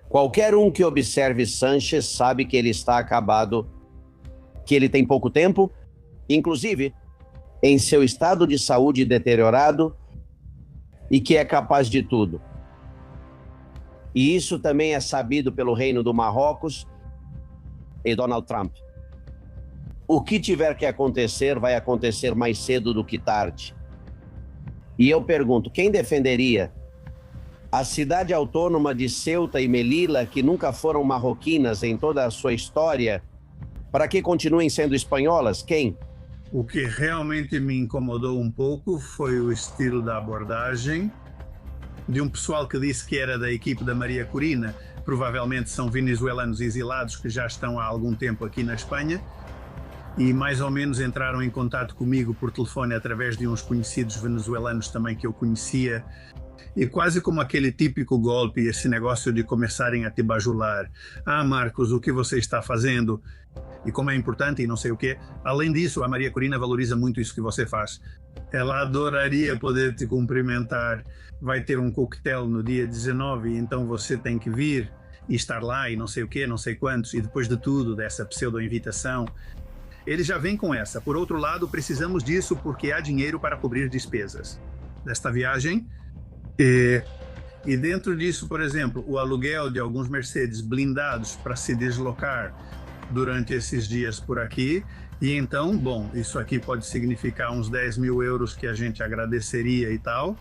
Qualquer um que observe Sanches sabe que ele está acabado, que ele tem pouco tempo, inclusive em seu estado de saúde deteriorado, e que é capaz de tudo. E isso também é sabido pelo Reino do Marrocos e Donald Trump. O que tiver que acontecer, vai acontecer mais cedo do que tarde. E eu pergunto, quem defenderia a cidade autônoma de Ceuta e Melilla, que nunca foram marroquinas em toda a sua história, para que continuem sendo espanholas? Quem? O que realmente me incomodou um pouco foi o estilo da abordagem de um pessoal que disse que era da equipe da Maria Corina. Provavelmente são venezuelanos exilados que já estão há algum tempo aqui na Espanha e mais ou menos entraram em contato comigo por telefone através de uns conhecidos venezuelanos também que eu conhecia. E quase como aquele típico golpe, esse negócio de começarem a te bajular. Ah, Marcos, o que você está fazendo? E como é importante e não sei o quê. Além disso, a Maria Corina valoriza muito isso que você faz. Ela adoraria poder te cumprimentar. Vai ter um coquetel no dia 19, então você tem que vir e estar lá e não sei o quê, não sei quantos. E depois de tudo, dessa pseudo-invitação, ele já vem com essa. Por outro lado, precisamos disso porque há dinheiro para cobrir despesas desta viagem. E dentro disso, por exemplo, o aluguel de alguns Mercedes blindados para se deslocar durante esses dias por aqui. E então, bom, isso aqui pode significar uns 10 mil euros que a gente agradeceria e tal.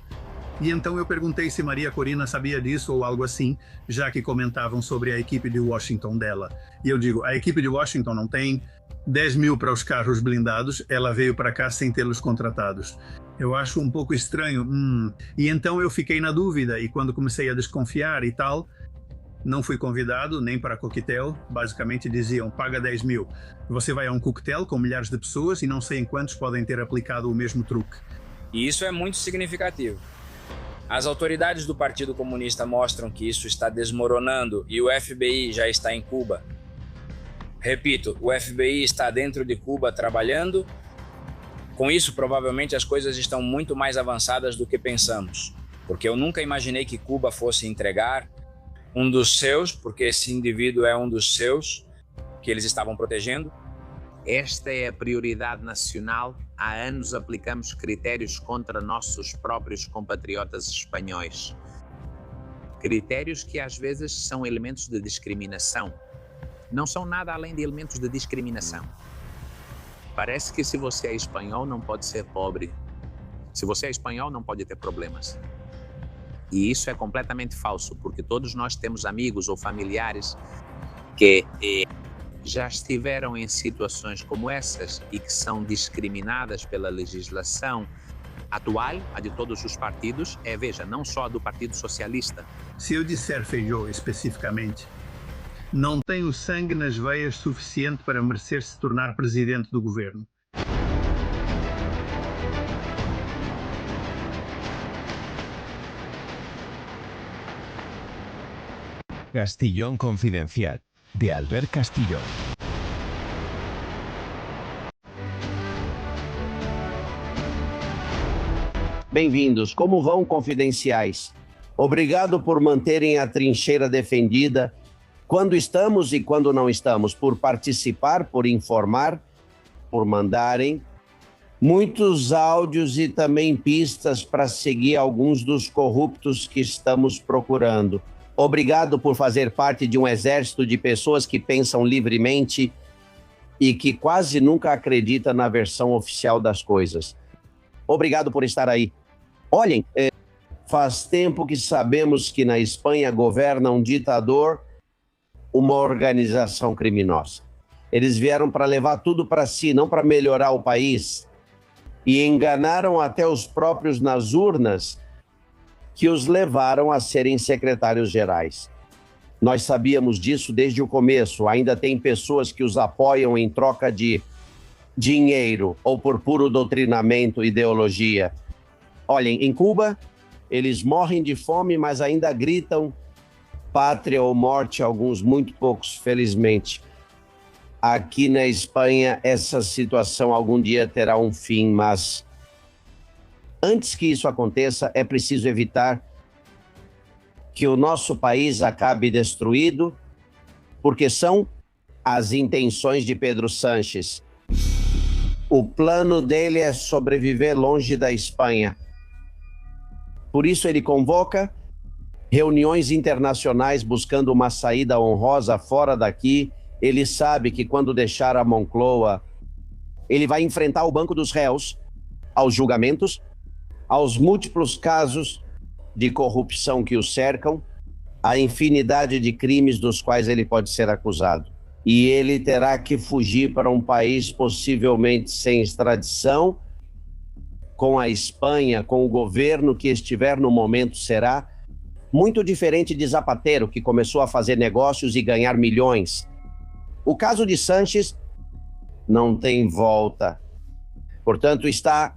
E então eu perguntei se Maria Corina sabia disso ou algo assim, já que comentavam sobre a equipe de Washington dela. E eu digo, a equipe de Washington não tem 10 mil para os carros blindados, ela veio para cá sem tê-los contratados. Eu acho um pouco estranho. E então eu fiquei na dúvida, e quando comecei a desconfiar e tal, não fui convidado nem para coquetel. Basicamente diziam, paga 10 mil. Você vai a um coquetel com milhares de pessoas e não sei em quantos podem ter aplicado o mesmo truque. E isso é muito significativo. As autoridades do Partido Comunista mostram que isso está desmoronando e o FBI já está em Cuba. Repito, o FBI está dentro de Cuba trabalhando. Com isso, provavelmente as coisas estão muito mais avançadas do que pensamos, porque eu nunca imaginei que Cuba fosse entregar um dos seus, porque esse indivíduo é um dos seus, que eles estavam protegendo. Esta é a prioridade nacional. Há anos aplicamos critérios contra nossos próprios compatriotas espanhóis. Critérios que às vezes são elementos de discriminação. Não são nada além de elementos de discriminação. Parece que se você é espanhol não pode ser pobre. Se você é espanhol não pode ter problemas. E isso é completamente falso, porque todos nós temos amigos ou familiares que já estiveram em situações como essas e que são discriminadas pela legislação atual, a de todos os partidos, veja, não só a do Partido Socialista. Se eu disser Feijóo especificamente, não tem o sangue nas veias suficiente para merecer se tornar presidente do governo. Castillón Confidencial, de Albert Castillón. Bem-vindos. Como vão, confidenciais? Obrigado por manterem a trincheira defendida quando estamos e quando não estamos, por participar, por informar, por mandarem muitos áudios e também pistas para seguir alguns dos corruptos que estamos procurando. Obrigado por fazer parte de um exército de pessoas que pensam livremente e que quase nunca acredita na versão oficial das coisas. Obrigado por estar aí. Olhem, faz tempo que sabemos que na Espanha governa um ditador, uma organização criminosa. Eles vieram para levar tudo para si, não para melhorar o país. E enganaram até os próprios nas urnas, que os levaram a serem secretários gerais. Nós sabíamos disso desde o começo. Ainda tem pessoas que os apoiam em troca de dinheiro ou por puro doutrinamento, ideologia. Olhem, em Cuba, eles morrem de fome, mas ainda gritam pátria ou morte, alguns muito poucos, felizmente. Aqui na Espanha, essa situação algum dia terá um fim, mas antes que isso aconteça, é preciso evitar que o nosso país acabe destruído, porque são as intenções de Pedro Sánchez. O plano dele é sobreviver longe da Espanha. Por isso ele convoca reuniões internacionais buscando uma saída honrosa fora daqui. Ele sabe que quando deixar a Moncloa, ele vai enfrentar o banco dos réus, aos julgamentos, aos múltiplos casos de corrupção que o cercam, a infinidade de crimes dos quais ele pode ser acusado. E ele terá que fugir para um país possivelmente sem extradição, com a Espanha, com o governo que estiver no momento será muito diferente de Zapatero, que começou a fazer negócios e ganhar milhões. O caso de Sánchez não tem volta. Portanto, está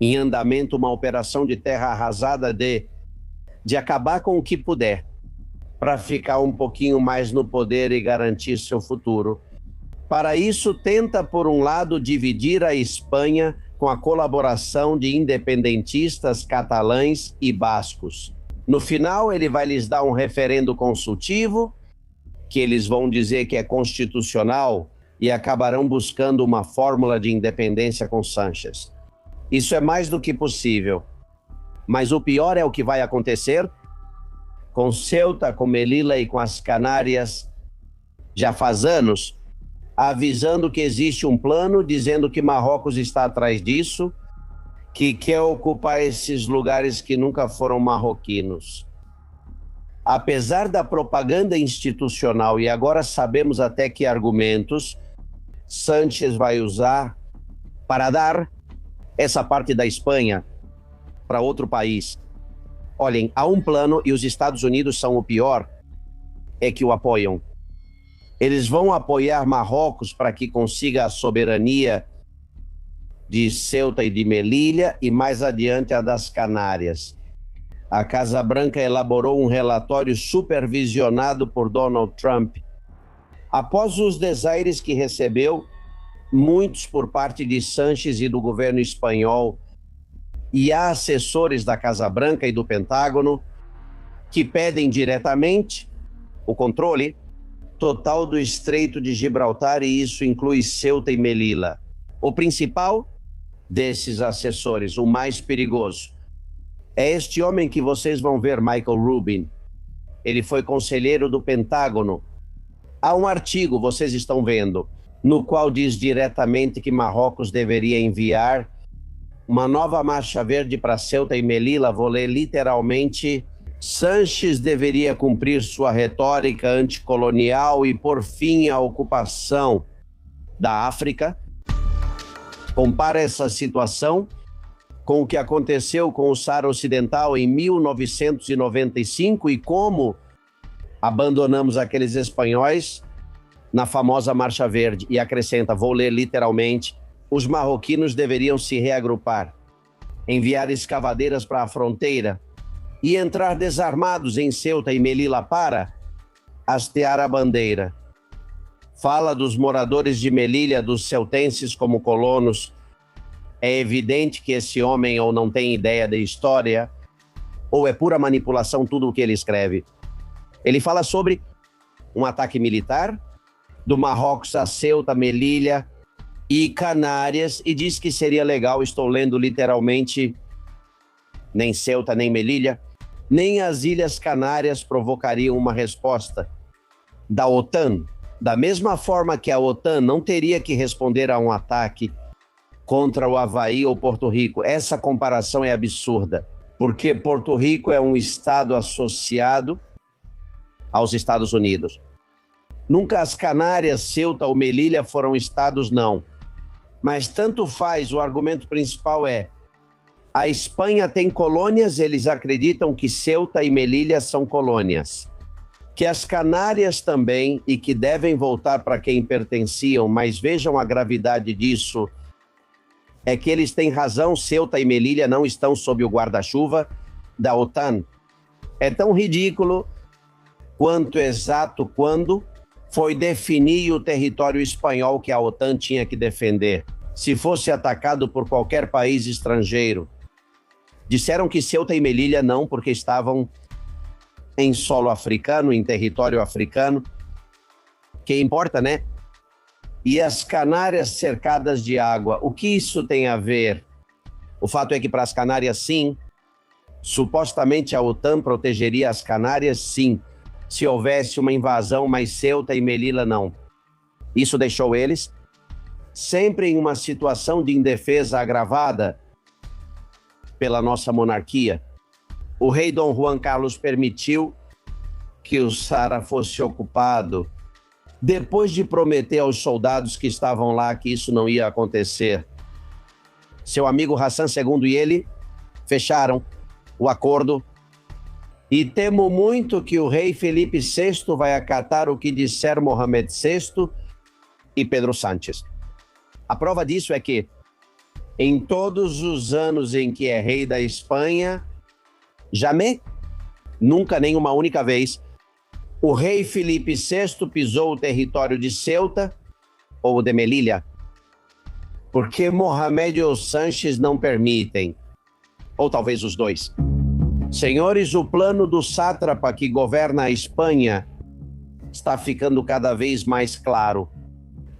em andamento uma operação de terra arrasada de acabar com o que puder, para ficar um pouquinho mais no poder e garantir seu futuro. Para isso, tenta, por um lado, dividir a Espanha com a colaboração de independentistas catalães e bascos. No final, ele vai lhes dar um referendo consultivo, que eles vão dizer que é constitucional, e acabarão buscando uma fórmula de independência com Sánchez. Isso é mais do que possível. Mas o pior é o que vai acontecer com Ceuta, com Melilla e com as Canárias, já faz anos, avisando que existe um plano, dizendo que Marrocos está atrás disso, que quer ocupar esses lugares que nunca foram marroquinos. Apesar da propaganda institucional, e agora sabemos até que argumentos Sánchez vai usar para dar essa parte da Espanha para outro país. Olhem, há um plano e os Estados Unidos são o pior, é que o apoiam. Eles vão apoiar Marrocos para que consiga a soberania de Ceuta e de Melilla e mais adiante a das Canárias. A Casa Branca elaborou um relatório supervisionado por Donald Trump. Após os desaires que recebeu, muitos por parte de Sánchez e do governo espanhol, e há assessores da Casa Branca e do Pentágono que pedem diretamente o controle total do Estreito de Gibraltar, e isso inclui Ceuta e Melilla. O principal desses assessores, o mais perigoso, é este homem que vocês vão ver, Michael Rubin. Ele foi conselheiro do Pentágono. Há um artigo, vocês estão vendo, no qual diz diretamente que Marrocos deveria enviar uma nova marcha verde para Ceuta e Melilla. Vou ler literalmente: Sánchez deveria cumprir sua retórica anticolonial e pôr fim à ocupação da África. Compara essa situação com o que aconteceu com o Saara Ocidental em 1995 e como abandonamos aqueles espanhóis na famosa Marcha Verde. E acrescenta, vou ler literalmente: os marroquinos deveriam se reagrupar, enviar escavadeiras para a fronteira e entrar desarmados em Ceuta e Melilla para hastear a bandeira. Fala dos moradores de Melilla, dos ceutenses como colonos. É evidente que esse homem ou não tem ideia da história, ou é pura manipulação tudo o que ele escreve. Ele fala sobre um ataque militar do Marrocos a Ceuta, Melilla e Canárias, e diz que seria legal, estou lendo literalmente, nem Ceuta, nem Melilla, nem as Ilhas Canárias provocariam uma resposta da OTAN. Da mesma forma que a OTAN não teria que responder a um ataque contra o Havaí ou Porto Rico. Essa comparação é absurda, porque Porto Rico é um estado associado aos Estados Unidos. Nunca as Canárias, Ceuta ou Melilla foram estados, não. Mas tanto faz, o argumento principal é: a Espanha tem colônias, eles acreditam que Ceuta e Melilla são colônias. Que as Canárias também, e que devem voltar para quem pertenciam, mas vejam a gravidade disso, é que eles têm razão, Ceuta e Melilla não estão sob o guarda-chuva da OTAN. É tão ridículo quanto exato quando foi definir o território espanhol que a OTAN tinha que defender. Se fosse atacado por qualquer país estrangeiro. Disseram que Ceuta e Melilla não, porque estavam em solo africano, em território africano, que importa, né? E as Canárias cercadas de água. O que isso tem a ver? O fato é que para as Canárias, sim, supostamente a OTAN protegeria as Canárias, sim, se houvesse uma invasão, mas Ceuta e Melilla não. Isso deixou eles sempre em uma situação de indefesa agravada pela nossa monarquia. O rei Dom Juan Carlos permitiu que o Saara fosse ocupado, depois de prometer aos soldados que estavam lá que isso não ia acontecer. Seu amigo Hassan II e ele fecharam o acordo, e temo muito que o rei Felipe VI vai acatar o que disser Mohamed VI e Pedro Sánchez. A prova disso é que, em todos os anos em que é rei da Espanha, jamais, nunca, nem uma única vez, o rei Felipe VI pisou o território de Ceuta ou de Melilla, porque Mohamed ou Sánchez não permitem, ou talvez os dois. Senhores, o plano do sátrapa que governa a Espanha está ficando cada vez mais claro.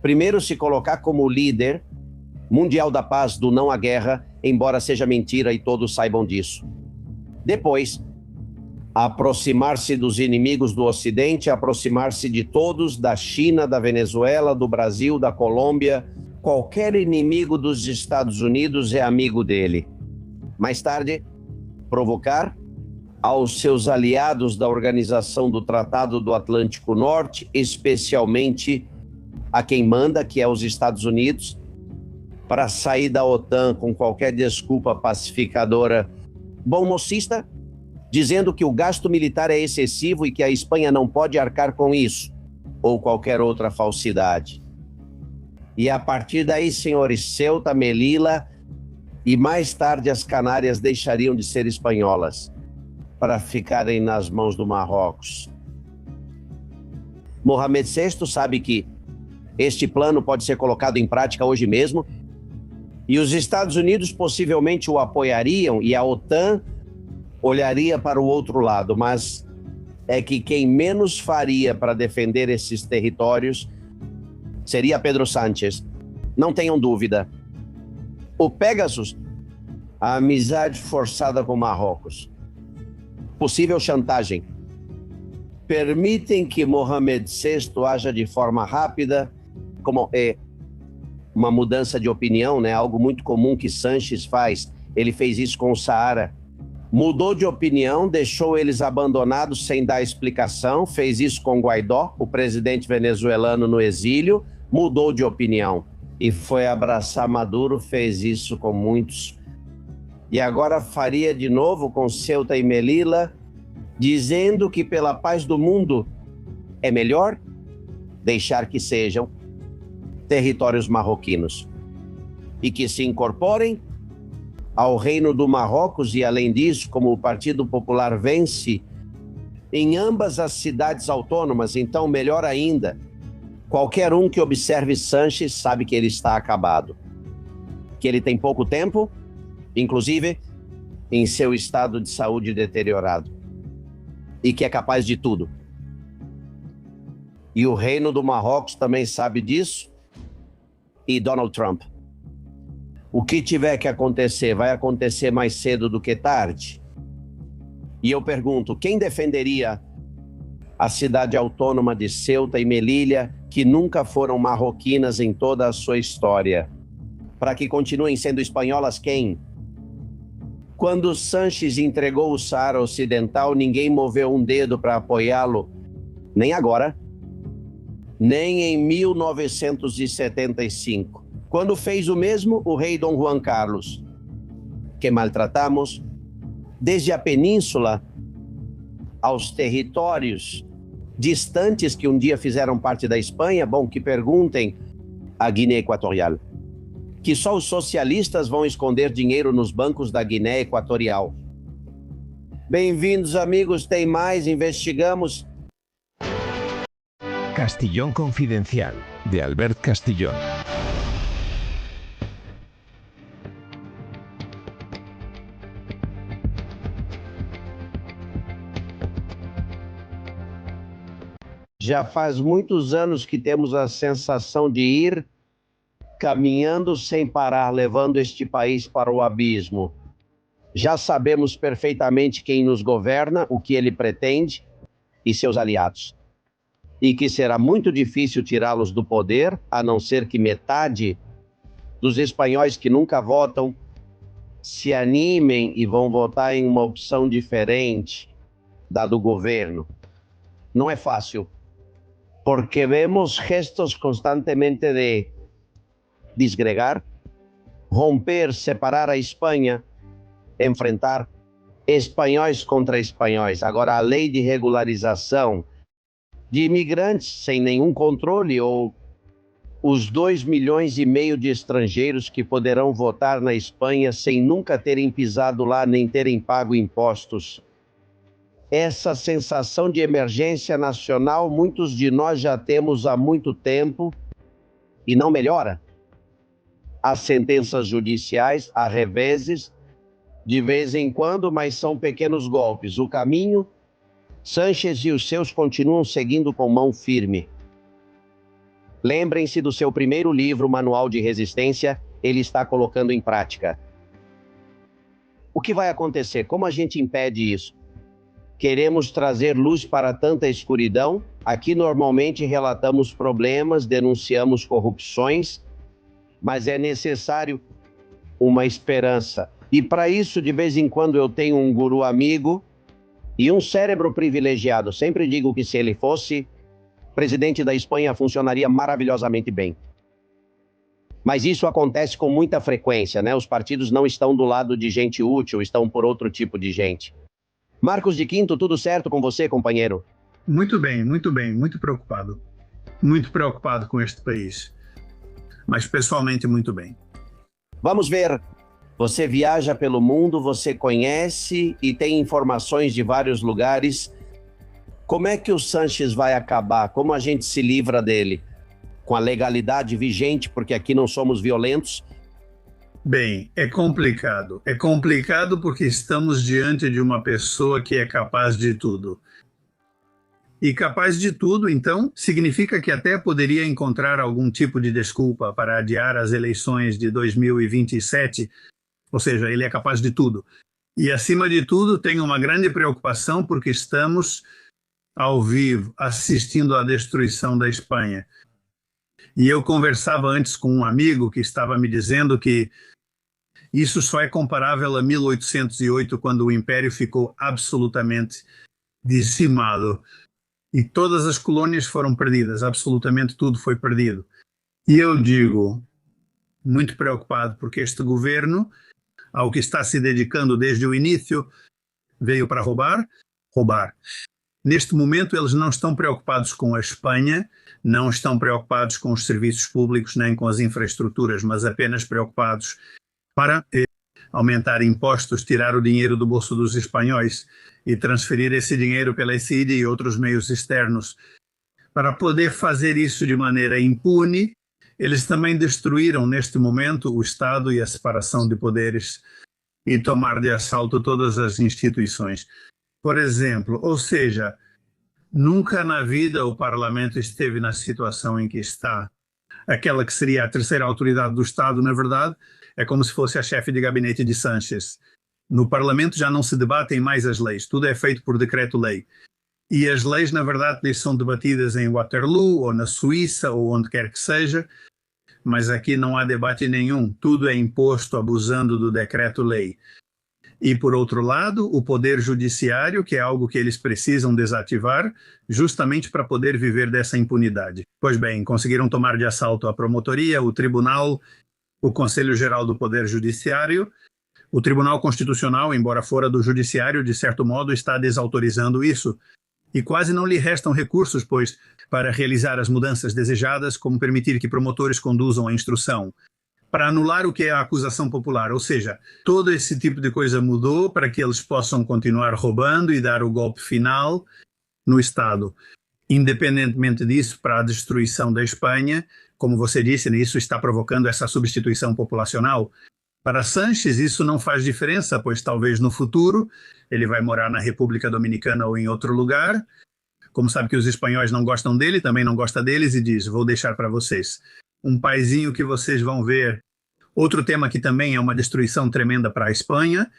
Primeiro, se colocar como líder mundial da paz, do não à guerra, embora seja mentira e todos saibam disso. Depois, aproximar-se dos inimigos do Ocidente, aproximar-se de todos, da China, da Venezuela, do Brasil, da Colômbia. Qualquer inimigo dos Estados Unidos é amigo dele. Mais tarde, provocar aos seus aliados da Organização do Tratado do Atlântico Norte, especialmente a quem manda, que é os Estados Unidos, para sair da OTAN com qualquer desculpa pacificadora bom-mocista, dizendo que o gasto militar é excessivo e que a Espanha não pode arcar com isso, ou qualquer outra falsidade. E a partir daí, senhores, Ceuta, Melilla e mais tarde as Canárias deixariam de ser espanholas para ficarem nas mãos do Marrocos. Mohamed VI sabe que este plano pode ser colocado em prática hoje mesmo e os Estados Unidos possivelmente o apoiariam e a OTAN olharia para o outro lado, mas é que quem menos faria para defender esses territórios seria Pedro Sánchez. Não tenham dúvida. O Pegasus, a amizade forçada com Marrocos, possível chantagem, permitem que Mohamed VI haja de forma rápida, como é uma mudança de opinião, né? Algo muito comum que Sánchez faz. Ele fez isso com o Saara. Mudou de opinião, deixou eles abandonados sem dar explicação, fez isso com Guaidó, o presidente venezuelano no exílio, mudou de opinião e foi abraçar Maduro, fez isso com muitos. E agora faria de novo com Ceuta e Melilla, dizendo que pela paz do mundo é melhor deixar que sejam territórios marroquinos e que se incorporem ao reino do Marrocos e, além disso, como o Partido Popular vence em ambas as cidades autônomas, então melhor ainda, qualquer um que observe Sánchez sabe que ele está acabado, que ele tem pouco tempo, inclusive em seu estado de saúde deteriorado, e que é capaz de tudo. E o reino do Marrocos também sabe disso, e Donald Trump. O que tiver que acontecer, vai acontecer mais cedo do que tarde. E eu pergunto, quem defenderia a cidade autônoma de Ceuta e Melilla, que nunca foram marroquinas em toda a sua história? Para que continuem sendo espanholas, quem? Quando Sánchez entregou o Saara Ocidental, ninguém moveu um dedo para apoiá-lo, nem agora, nem em 1975. Quando fez o mesmo, o rei Dom Juan Carlos, que maltratamos, desde a península aos territórios distantes que um dia fizeram parte da Espanha, bom, que perguntem à Guiné Equatorial, que só os socialistas vão esconder dinheiro nos bancos da Guiné Equatorial. Bem-vindos, amigos, tem mais, investigamos. Castillón Confidencial, de Albert Castillón. Já faz muitos anos que temos a sensação de ir caminhando sem parar, levando este país para o abismo. Já sabemos perfeitamente quem nos governa, o que ele pretende e seus aliados. E que será muito difícil tirá-los do poder, a não ser que metade dos espanhóis que nunca votam se animem e vão votar em uma opção diferente da do governo. Não é fácil, porque vemos gestos constantemente de disgregar, romper, separar a Espanha, enfrentar espanhóis contra espanhóis. Agora, a lei de regularização de imigrantes sem nenhum controle, ou os 2,5 milhões de estrangeiros que poderão votar na Espanha sem nunca terem pisado lá nem terem pago impostos. Essa sensação de emergência nacional, muitos de nós já temos há muito tempo e não melhora. As sentenças judiciais, há reveses, de vez em quando, mas são pequenos golpes. O caminho, Sánchez e os seus continuam seguindo com mão firme. Lembrem-se do seu primeiro livro, Manual de Resistência, ele está colocando em prática. O que vai acontecer? Como a gente impede isso? Queremos trazer luz para tanta escuridão? Aqui normalmente relatamos problemas, denunciamos corrupções, mas é necessário uma esperança. E para isso, de vez em quando, eu tenho um guru amigo e um cérebro privilegiado. Sempre digo que se ele fosse presidente da Espanha, funcionaria maravilhosamente bem. Mas isso acontece com muita frequência, né? Os partidos não estão do lado de gente útil, estão por outro tipo de gente. Marcos de Quinto, tudo certo com você, companheiro? Muito bem, muito preocupado. Muito preocupado com este país. Mas pessoalmente muito bem. Vamos ver. Você viaja pelo mundo, você conhece e tem informações de vários lugares. Como é que o Sánchez vai acabar? Como a gente se livra dele? Com a legalidade vigente, porque aqui não somos violentos? Bem, é complicado. É complicado porque estamos diante de uma pessoa que é capaz de tudo. E capaz de tudo, então, significa que até poderia encontrar algum tipo de desculpa para adiar as eleições de 2027. Ou seja, ele é capaz de tudo. E, acima de tudo, tem uma grande preocupação porque estamos ao vivo assistindo à destruição da Espanha. E eu conversava antes com um amigo que estava me dizendo que isso só é comparável a 1808, quando o Império ficou absolutamente dizimado. E todas as colônias foram perdidas, absolutamente tudo foi perdido. E eu digo, muito preocupado, porque este governo, ao que está se dedicando desde o início, veio para roubar. Neste momento, eles não estão preocupados com a Espanha, não estão preocupados com os serviços públicos nem com as infraestruturas, mas apenas preocupados para aumentar impostos, tirar o dinheiro do bolso dos espanhóis e transferir esse dinheiro pela CID e outros meios externos. Para poder fazer isso de maneira impune, eles também destruíram neste momento o Estado e a separação de poderes e tomar de assalto todas as instituições. Por exemplo, ou seja, nunca na vida o Parlamento esteve na situação em que está. Aquela que seria a terceira autoridade do Estado, na verdade, é como se fosse a chefe de gabinete de Sánchez. No Parlamento já não se debatem mais as leis, tudo é feito por decreto-lei. E as leis, na verdade, lhes são debatidas em Waterloo, ou na Suíça, ou onde quer que seja, mas aqui não há debate nenhum, tudo é imposto abusando do decreto-lei. E, por outro lado, o poder judiciário, que é algo que eles precisam desativar, justamente para poder viver dessa impunidade. Pois bem, conseguiram tomar de assalto a promotoria, o tribunal, o Conselho Geral do Poder Judiciário. O Tribunal Constitucional, embora fora do Judiciário, de certo modo, está desautorizando isso. E quase não lhe restam recursos, pois, para realizar as mudanças desejadas, como permitir que promotores conduzam a instrução, para anular o que é a acusação popular. Ou seja, todo esse tipo de coisa mudou para que eles possam continuar roubando e dar o golpe final no Estado. Independentemente disso, para a destruição da Espanha, como você disse, isso está provocando essa substituição populacional. Para Sánchez isso não faz diferença, pois talvez no futuro ele vai morar na República Dominicana ou em outro lugar, Como sabe que os espanhóis não gostam dele, também não gosta deles, e diz: vou deixar para vocês um paizinho que vocês vão ver. Outro tema que também é uma destruição tremenda para a Espanha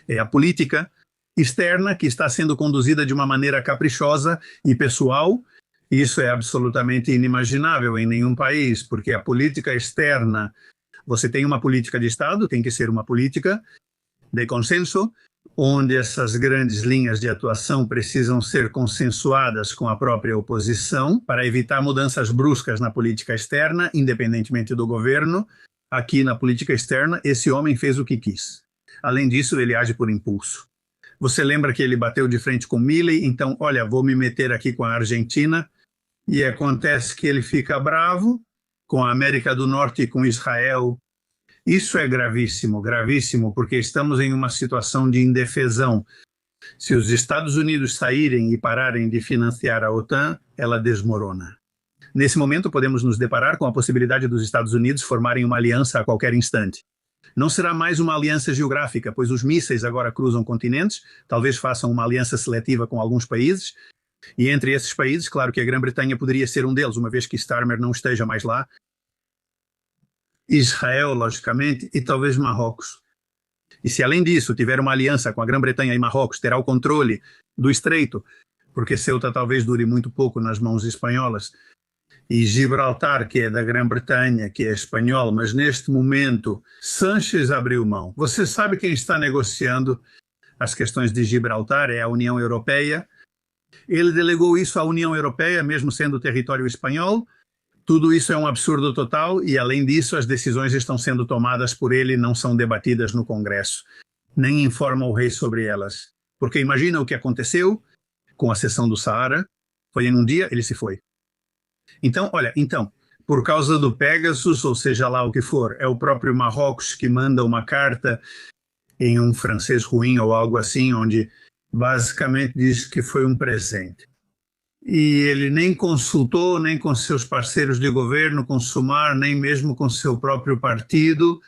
é a política externa, que está sendo conduzida de uma maneira caprichosa e pessoal. Isso é absolutamente inimaginável em nenhum país, porque a política externa, você tem uma política de Estado, tem que ser uma política de consenso, onde essas grandes linhas de atuação precisam ser consensuadas com a própria oposição para evitar mudanças bruscas na política externa, independentemente do governo. Aqui na política externa, esse homem fez o que quis. Além disso, ele age por impulso. Você lembra que ele bateu de frente com Milei? Então, olha, vou me meter aqui com a Argentina. E acontece que ele fica bravo com a América do Norte e com Israel. Isso é gravíssimo, gravíssimo, porque estamos em uma situação de indefesão. Se os Estados Unidos saírem e pararem de financiar a OTAN, ela desmorona. Nesse momento, podemos nos deparar com a possibilidade dos Estados Unidos formarem uma aliança a qualquer instante. Não será mais uma aliança geográfica, pois os mísseis agora cruzam continentes, talvez façam uma aliança seletiva com alguns países, e entre esses países, claro que a Grã-Bretanha poderia ser um deles, uma vez que Starmer não esteja mais lá. Israel, logicamente, e talvez Marrocos. E se além disso tiver uma aliança com a Grã-Bretanha e Marrocos, terá o controle do Estreito, porque Ceuta talvez dure muito pouco nas mãos espanholas, e Gibraltar, que é da Grã-Bretanha, que é espanhol, mas neste momento Sánchez abriu mão. Você sabe quem está negociando as questões de Gibraltar? É a União Europeia. Ele delegou isso à União Europeia, mesmo sendo território espanhol. Tudo isso é um absurdo total e, além disso, as decisões estão sendo tomadas por ele e não são debatidas no Congresso. Nem informa o rei sobre elas. Porque imagina o que aconteceu com a cessão do Saara. Foi em um dia, ele se foi. Então, olha, por causa do Pegasus, ou seja lá o que for, é o próprio Marrocos que manda uma carta em um francês ruim ou algo assim, onde basicamente diz que foi um presente. E ele nem consultou, nem com seus parceiros de governo, com Sumar, nem mesmo com seu próprio partido.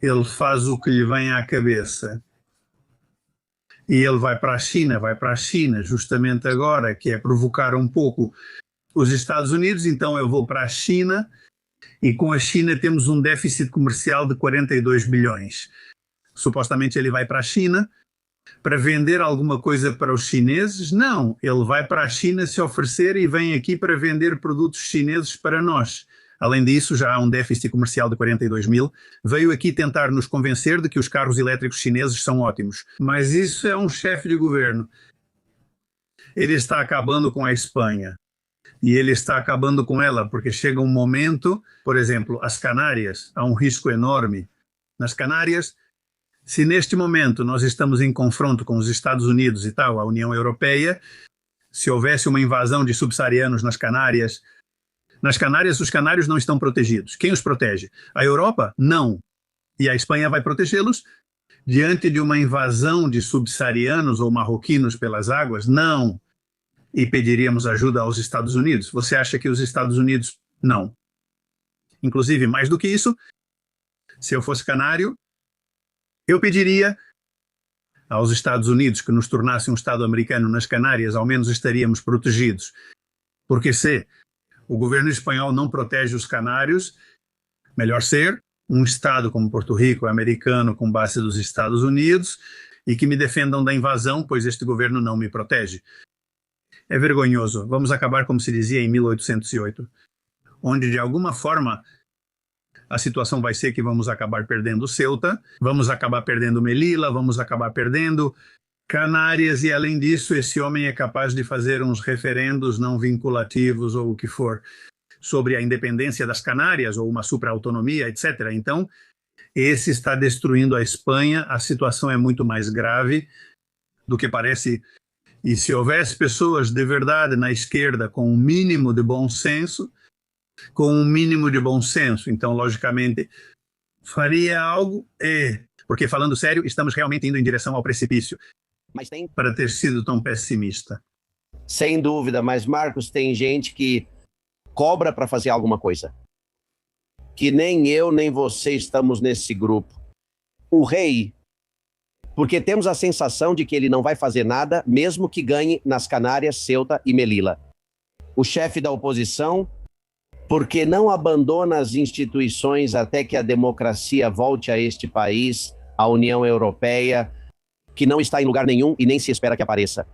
Ele faz o que lhe vem à cabeça. E ele vai para a China justamente agora, que é provocar um pouco os Estados Unidos. Então eu vou para a China, e com a China temos um déficit comercial de 42 bilhões. Supostamente ele vai para a China para vender alguma coisa para os chineses? Não, ele vai para a China se oferecer e vem aqui para vender produtos chineses para nós. Além disso, já há um déficit comercial de 42 mil. Veio aqui tentar nos convencer de que os carros elétricos chineses são ótimos. Mas isso é um chefe de governo. Ele está acabando com a Espanha. E ele está acabando com ela, porque chega um momento, por exemplo, as Canárias, há um risco enorme. Nas Canárias, se neste momento nós estamos em confronto com os Estados Unidos e tal, a União Europeia, se houvesse uma invasão de subsaarianos nas Canárias, os canários não estão protegidos. Quem os protege? A Europa? Não. E a Espanha vai protegê-los diante de uma invasão de subsaarianos ou marroquinos pelas águas? Não. E pediríamos ajuda aos Estados Unidos. Você acha que os Estados Unidos? Não. Inclusive, mais do que isso, se eu fosse canário, eu pediria aos Estados Unidos que nos tornasse um Estado americano nas Canárias, ao menos estaríamos protegidos. Porque se o governo espanhol não protege os canários, melhor ser um Estado como Porto Rico, americano, com base dos Estados Unidos, e que me defendam da invasão, pois este governo não me protege. É vergonhoso. Vamos acabar como se dizia em 1808, onde de alguma forma a situação vai ser que vamos acabar perdendo Ceuta, vamos acabar perdendo Melilla, vamos acabar perdendo Canárias, e além disso esse homem é capaz de fazer uns referendos não vinculativos ou o que for sobre a independência das Canárias ou uma supra-autonomia, etc. Então, esse está destruindo a Espanha. A situação é muito mais grave do que parece. E se houvesse pessoas de verdade na esquerda com um mínimo de bom senso, então, logicamente, faria algo. Porque, falando sério, estamos realmente indo em direção ao precipício. Mas tem... Para ter sido tão pessimista. Sem dúvida, mas, Marcos, tem gente que cobra para fazer alguma coisa. Que nem eu, nem você estamos nesse grupo. O rei Porque temos a sensação de que ele não vai fazer nada, mesmo que ganhe nas Canárias, Ceuta e Melilla. O chefe da oposição, porque não abandona as instituições até que a democracia volte a este país, a União Europeia, que não está em lugar nenhum e nem se espera que apareça.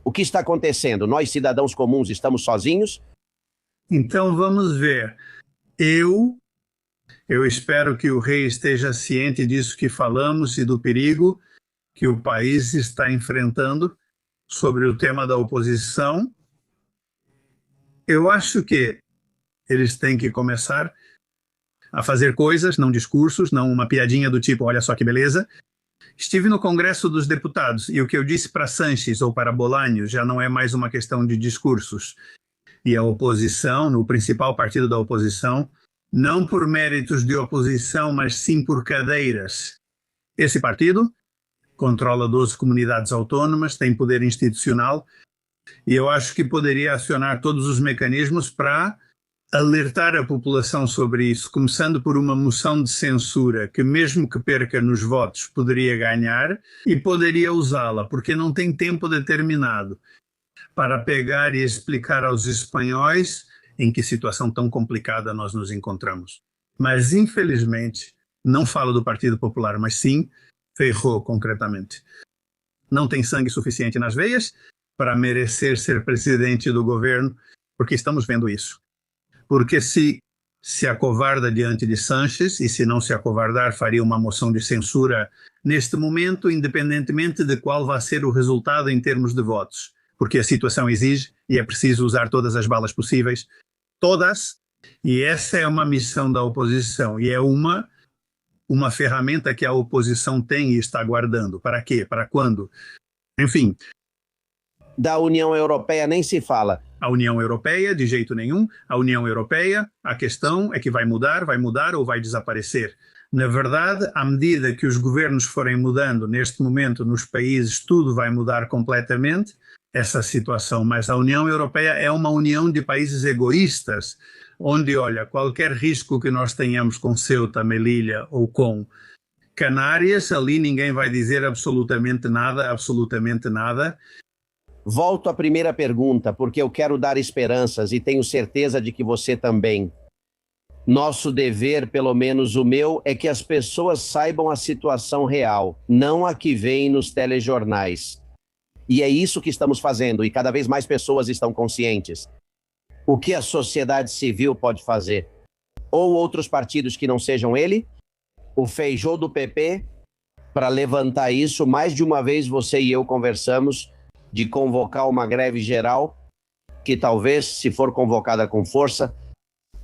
O que está acontecendo? Nós, cidadãos comuns, estamos sozinhos? Então vamos ver. Eu espero que o rei esteja ciente disso que falamos e do perigo que o país está enfrentando sobre o tema da oposição. Eu acho que eles têm que começar a fazer coisas, não discursos, não uma piadinha do tipo, olha só que beleza. Estive no Congresso dos Deputados e o que eu disse para Sanches ou para Bolanho já não é mais uma questão de discursos. E a oposição, no principal partido da oposição, não por méritos de oposição, mas sim por cadeiras. Esse partido controla 12 comunidades autónomas, tem poder institucional, e eu acho que poderia acionar todos os mecanismos para alertar a população sobre isso, começando por uma moção de censura que, mesmo que perca nos votos, poderia ganhar e poderia usá-la, porque não tem tempo determinado para pegar e explicar aos espanhóis em que situação tão complicada nós nos encontramos. Mas, infelizmente, não falo do Partido Popular, mas sim Feijóo, concretamente. Não tem sangue suficiente nas veias para merecer ser presidente do governo, porque estamos vendo isso. Porque se acovarda diante de Sanches, e se não se acovardar, faria uma moção de censura neste momento, independentemente de qual vai ser o resultado em termos de votos. Porque a situação exige e é preciso usar todas as balas possíveis, todas, e essa é uma missão da oposição, e é uma ferramenta que a oposição tem e está guardando. Para quê? Para quando? Enfim. Da União Europeia nem se fala. A União Europeia, de jeito nenhum. A União Europeia, a questão é que vai mudar ou vai desaparecer. Na verdade, à medida que os governos forem mudando, neste momento nos países, tudo vai mudar completamente, essa situação. Mas a União Europeia é uma união de países egoístas, onde, olha, qualquer risco que nós tenhamos com Ceuta, Melilla ou com Canárias, ali ninguém vai dizer absolutamente nada, absolutamente nada. Volto à primeira pergunta, porque eu quero dar esperanças e tenho certeza de que você também. Nosso dever, pelo menos o meu, é que as pessoas saibam a situação real, não a que vem nos telejornais. E é isso que estamos fazendo, e cada vez mais pessoas estão conscientes. O que a sociedade civil pode fazer? Ou outros partidos que não sejam ele? O Feijóo do PP? Para levantar isso, mais de uma vez você e eu conversamos de convocar uma greve geral, que talvez, se for convocada com força,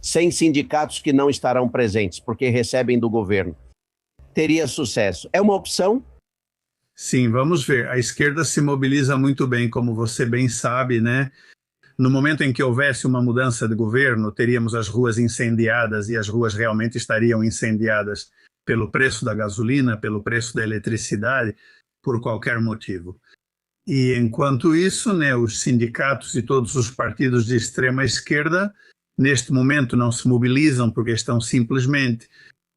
sem sindicatos que não estarão presentes, porque recebem do governo. Teria sucesso. É uma opção? Sim, vamos ver. A esquerda se mobiliza muito bem, como você bem sabe, né? No momento em que houvesse uma mudança de governo, teríamos as ruas incendiadas, e as ruas realmente estariam incendiadas pelo preço da gasolina, pelo preço da eletricidade, por qualquer motivo. E enquanto isso, né, os sindicatos e todos os partidos de extrema esquerda, neste momento não se mobilizam porque estão simplesmente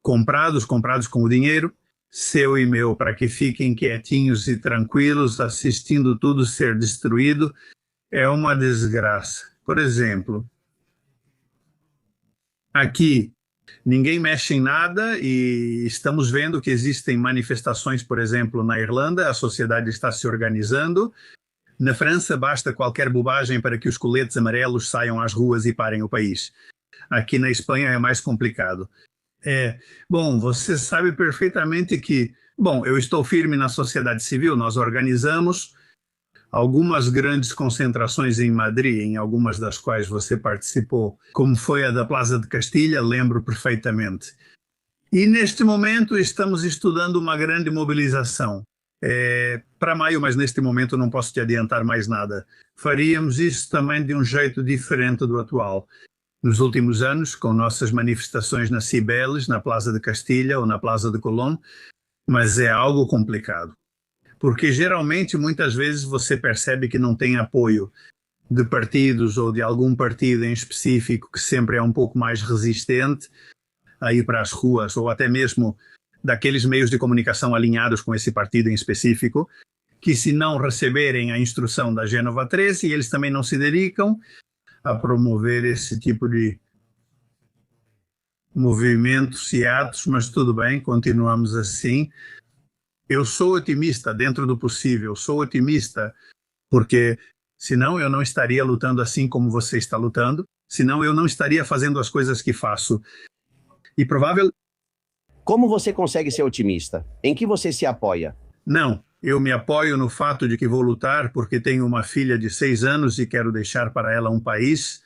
comprados com o dinheiro, seu e meu, para que fiquem quietinhos e tranquilos, assistindo tudo ser destruído. É uma desgraça. Por exemplo, aqui ninguém mexe em nada e estamos vendo que existem manifestações, por exemplo, na Irlanda, a sociedade está se organizando. Na França, basta qualquer bobagem para que os coletes amarelos saiam às ruas e parem o país. Aqui na Espanha é mais complicado. Bom, você sabe perfeitamente que... Bom, eu estou firme na sociedade civil, nós organizamos algumas grandes concentrações em Madrid, em algumas das quais você participou, como foi a da Plaza de Castilha, lembro perfeitamente. E neste momento estamos estudando uma grande mobilização. Para maio, mas neste momento não posso te adiantar mais nada. Faríamos isso também de um jeito diferente do atual. Nos últimos anos, com nossas manifestações na Cibeles, na Plaza de Castilha ou na Plaza de Colón, mas é algo complicado. Porque geralmente, muitas vezes, você percebe que não tem apoio de partidos ou de algum partido em específico que sempre é um pouco mais resistente a ir para as ruas, ou até mesmo daqueles meios de comunicação alinhados com esse partido em específico, que se não receberem a instrução da Gênova 13, eles também não se dedicam a promover esse tipo de movimentos e atos, mas tudo bem, continuamos assim. Eu sou otimista dentro do possível, sou otimista porque senão eu não estaria lutando assim como você está lutando, senão eu não estaria fazendo as coisas que faço. E provável... Como você consegue ser otimista? Em que você se apoia? Não, eu me apoio no fato de que vou lutar porque tenho uma filha de 6 anos e quero deixar para ela um país,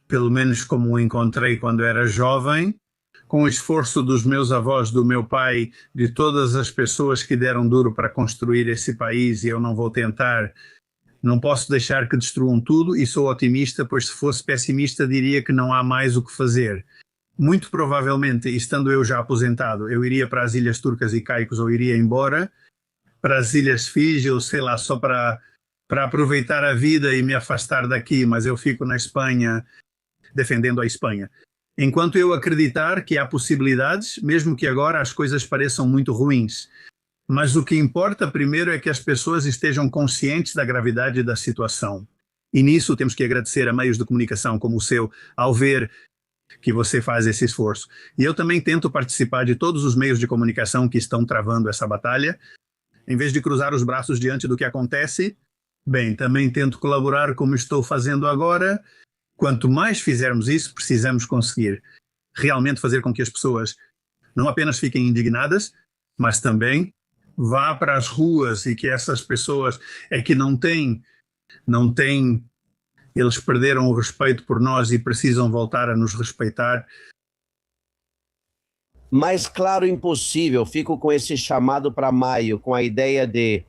pelo menos como o encontrei quando era jovem, com o esforço dos meus avós, do meu pai, de todas as pessoas que deram duro para construir esse país, e eu não vou tentar, não posso deixar que destruam tudo, e sou otimista, pois se fosse pessimista diria que não há mais o que fazer. Muito provavelmente, estando eu já aposentado, eu iria para as Ilhas Turcas e Caicos ou iria embora para as Ilhas Fiji, ou sei lá, só para aproveitar a vida e me afastar daqui, mas eu fico na Espanha defendendo a Espanha. Enquanto eu acreditar que há possibilidades, mesmo que agora as coisas pareçam muito ruins. Mas o que importa primeiro é que as pessoas estejam conscientes da gravidade da situação. E nisso temos que agradecer a meios de comunicação como o seu, ao ver que você faz esse esforço. E eu também tento participar de todos os meios de comunicação que estão travando essa batalha. Em vez de cruzar os braços diante do que acontece, bem, também tento colaborar como estou fazendo agora. Quanto mais fizermos isso, precisamos conseguir realmente fazer com que as pessoas não apenas fiquem indignadas, mas também vá para as ruas e que essas pessoas que não têm, eles perderam o respeito por nós e precisam voltar a nos respeitar. Mais claro impossível, fico com esse chamado para maio, com a ideia de,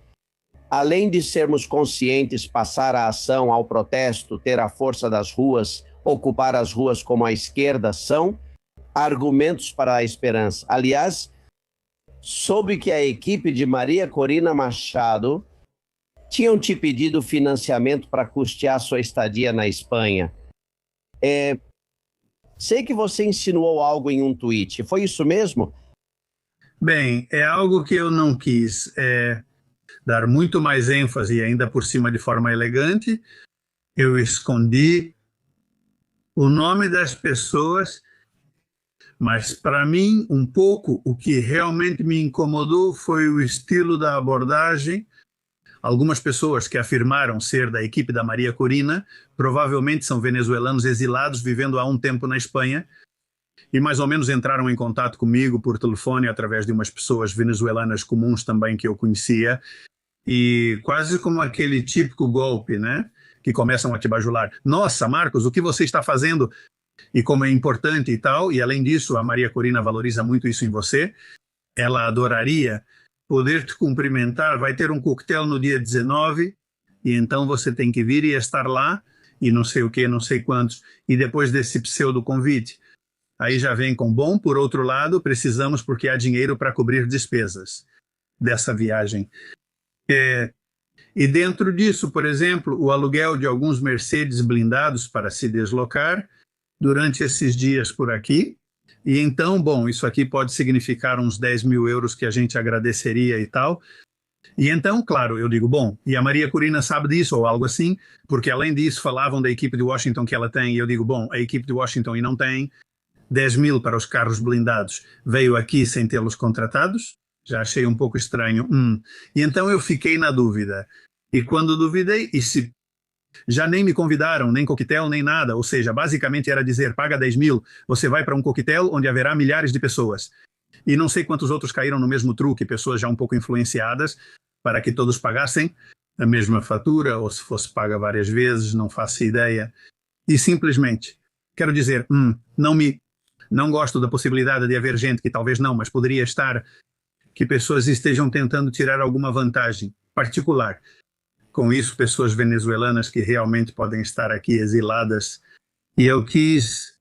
além de sermos conscientes, passar a ação ao protesto, ter a força das ruas, ocupar as ruas como a esquerda, são argumentos para a esperança. Aliás, soube que a equipe de Maria Corina Machado tinham te pedido financiamento para custear sua estadia na Espanha. Sei que você insinuou algo em um tweet, foi isso mesmo? Bem, é algo que eu não quis dar muito mais ênfase e ainda por cima de forma elegante. Eu escondi o nome das pessoas, mas para mim um pouco o que realmente me incomodou foi o estilo da abordagem. Algumas pessoas que afirmaram ser da equipe da Maria Corina provavelmente são venezuelanos exilados vivendo há um tempo na Espanha e mais ou menos entraram em contato comigo por telefone através de umas pessoas venezuelanas comuns também que eu conhecia e quase como aquele típico golpe, né? Que começam a te bajular. Nossa, Marcos, o que você está fazendo? E como é importante e tal. E além disso, a Maria Corina valoriza muito isso em você. Ela adoraria poder te cumprimentar. Vai ter um coquetel no dia 19 e então você tem que vir e estar lá e não sei o que, não sei quantos. E depois desse pseudo convite, aí já vem com bom. Por outro lado, precisamos porque há dinheiro para cobrir despesas dessa viagem. E dentro disso, por exemplo, o aluguel de alguns Mercedes blindados para se deslocar durante esses dias por aqui. E então, bom, isso aqui pode significar uns 10 mil euros que a gente agradeceria e tal. E então, claro, eu digo, bom, e a Maria Corina sabe disso ou algo assim, porque além disso falavam da equipe de Washington que ela tem, e eu digo, bom, a equipe de Washington e não tem 10 mil para os carros blindados, veio aqui sem tê-los contratados. Já achei um pouco estranho. E então eu fiquei na dúvida. E quando duvidei, e se já nem me convidaram, nem coquetel, nem nada, ou seja, basicamente era dizer, paga 10 mil, você vai para um coquetel onde haverá milhares de pessoas. E não sei quantos outros caíram no mesmo truque, pessoas já um pouco influenciadas, para que todos pagassem a mesma fatura, ou se fosse paga várias vezes, não faço ideia. E simplesmente, quero dizer, não gosto da possibilidade de haver gente que talvez não, mas poderia estar, que pessoas estejam tentando tirar alguma vantagem particular. Com isso, pessoas venezuelanas que realmente podem estar aqui exiladas. E eu quis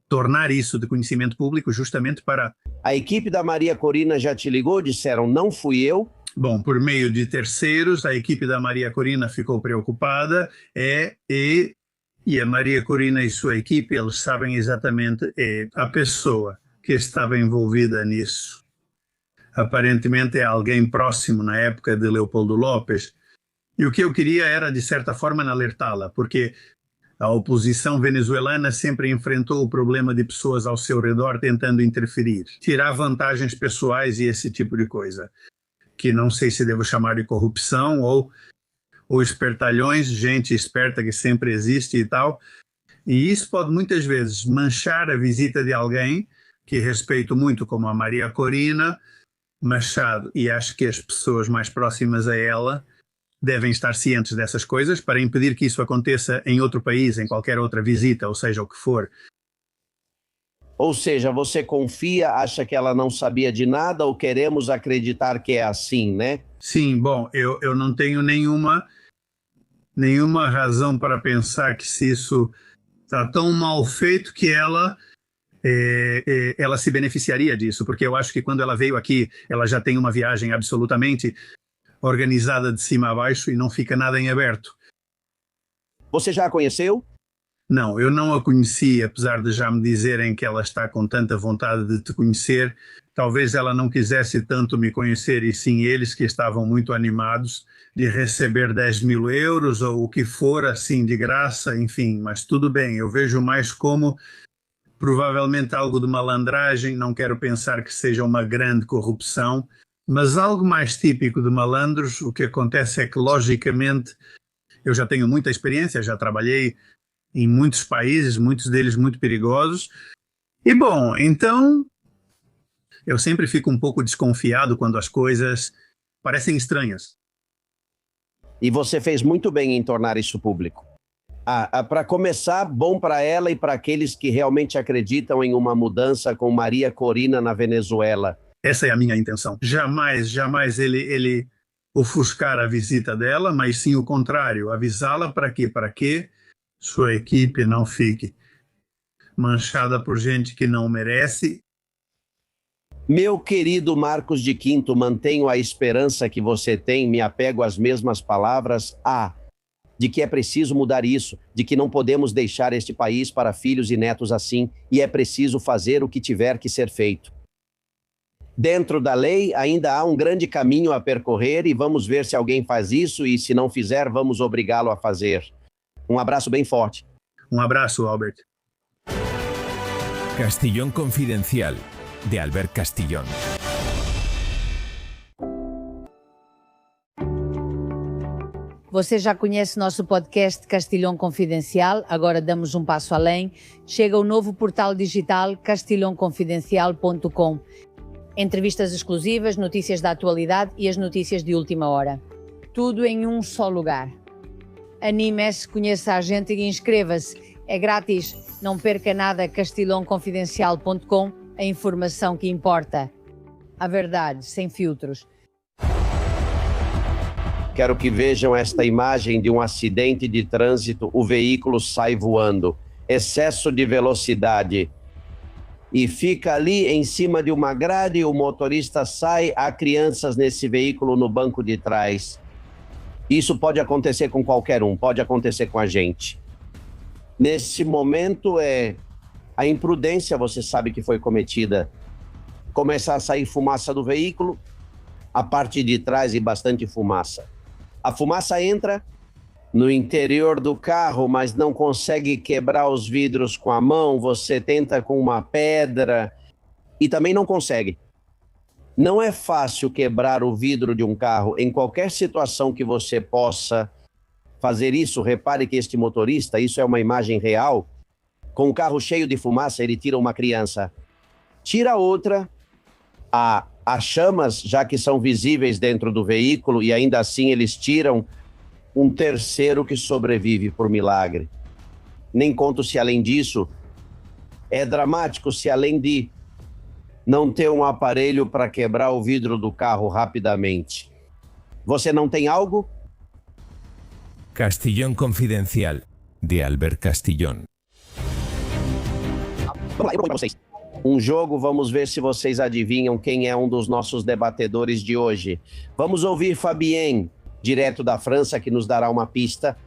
tornar isso de conhecimento público justamente para... A equipe da Maria Corina já te ligou? Disseram, não fui eu? Bom, por meio de terceiros, a equipe da Maria Corina ficou preocupada e a Maria Corina e sua equipe, eles sabem exatamente a pessoa que estava envolvida nisso. Aparentemente é alguém próximo na época de Leopoldo López. E o que eu queria era, de certa forma, alertá-la, porque a oposição venezuelana sempre enfrentou o problema de pessoas ao seu redor tentando interferir, tirar vantagens pessoais e esse tipo de coisa, que não sei se devo chamar de corrupção ou espertalhões, gente esperta que sempre existe e tal. E isso pode muitas vezes manchar a visita de alguém que respeito muito, como a Maria Corina Machado, e acho que as pessoas mais próximas a ela devem estar cientes dessas coisas para impedir que isso aconteça em outro país, em qualquer outra visita, ou seja, o que for. Ou seja, você confia, acha que ela não sabia de nada ou queremos acreditar que é assim, né? Sim, bom, eu não tenho nenhuma razão para pensar que se isso está tão mal feito que ela se beneficiaria disso, porque eu acho que quando ela veio aqui, ela já tem uma viagem absolutamente organizada de cima a baixo e não fica nada em aberto. Você já a conheceu? Não, eu não a conheci, apesar de já me dizerem que ela está com tanta vontade de te conhecer. Talvez ela não quisesse tanto me conhecer, e sim eles, que estavam muito animados de receber 10.000 euros ou o que for, assim, de graça, enfim. Mas tudo bem, eu vejo mais como provavelmente algo de malandragem. Não quero pensar que seja uma grande corrupção, mas algo mais típico de malandros. O que acontece é que, logicamente, eu já tenho muita experiência, já trabalhei em muitos países, muitos deles muito perigosos. E, bom, então, eu sempre fico um pouco desconfiado quando as coisas parecem estranhas. E você fez muito bem em tornar isso público. Para começar, bom para ela e para aqueles que realmente acreditam em uma mudança com Maria Corina na Venezuela. Essa é a minha intenção. Jamais ele ofuscar a visita dela, mas sim o contrário, avisá-la para quê? Para que sua equipe não fique manchada por gente que não merece. Meu querido Marcos de Quinto, mantenho a esperança que você tem, me apego às mesmas palavras, de que é preciso mudar isso, de que não podemos deixar este país para filhos e netos assim, e é preciso fazer o que tiver que ser feito. Dentro da lei, ainda há um grande caminho a percorrer e vamos ver se alguém faz isso e, se não fizer, vamos obrigá-lo a fazer. Um abraço bem forte. Um abraço, Albert. Castillón Confidencial, de Albert Castillón. Você já conhece nosso podcast Castillón Confidencial, agora damos um passo além. Chega o novo portal digital castilhonconfidencial.com. Entrevistas exclusivas, notícias da atualidade e as notícias de última hora. Tudo em um só lugar. Anime-se, conheça a gente e inscreva-se. É grátis, não perca nada. castilhonconfidencial.com, a informação que importa. A verdade, sem filtros. Quero que vejam esta imagem de um acidente de trânsito. O veículo sai voando, excesso de velocidade, e fica ali em cima de uma grade. O motorista sai, há crianças nesse veículo no banco de trás. Isso pode acontecer com qualquer um, pode acontecer com a gente. Nesse momento, a imprudência, você sabe que foi cometida. Começa a sair fumaça do veículo, a parte de trás e bastante fumaça. A fumaça entra no interior do carro, mas não consegue quebrar os vidros com a mão. Você tenta com uma pedra e também não consegue. Não é fácil quebrar o vidro de um carro. Em qualquer situação que você possa fazer isso, repare que este motorista, isso é uma imagem real, com o carro cheio de fumaça, ele tira uma criança, tira outra, as chamas, já que são visíveis dentro do veículo, e ainda assim eles tiram um terceiro que sobrevive por milagre. Nem conto se além disso, é dramático, se além de não ter um aparelho para quebrar o vidro do carro rapidamente. Você não tem algo? Castillón Confidencial, de Albert Castillón. Vamos lá, eu vou para vocês. Um jogo, vamos ver se vocês adivinham quem é um dos nossos debatedores de hoje. Vamos ouvir Fabienne, direto da França, que nos dará uma pista.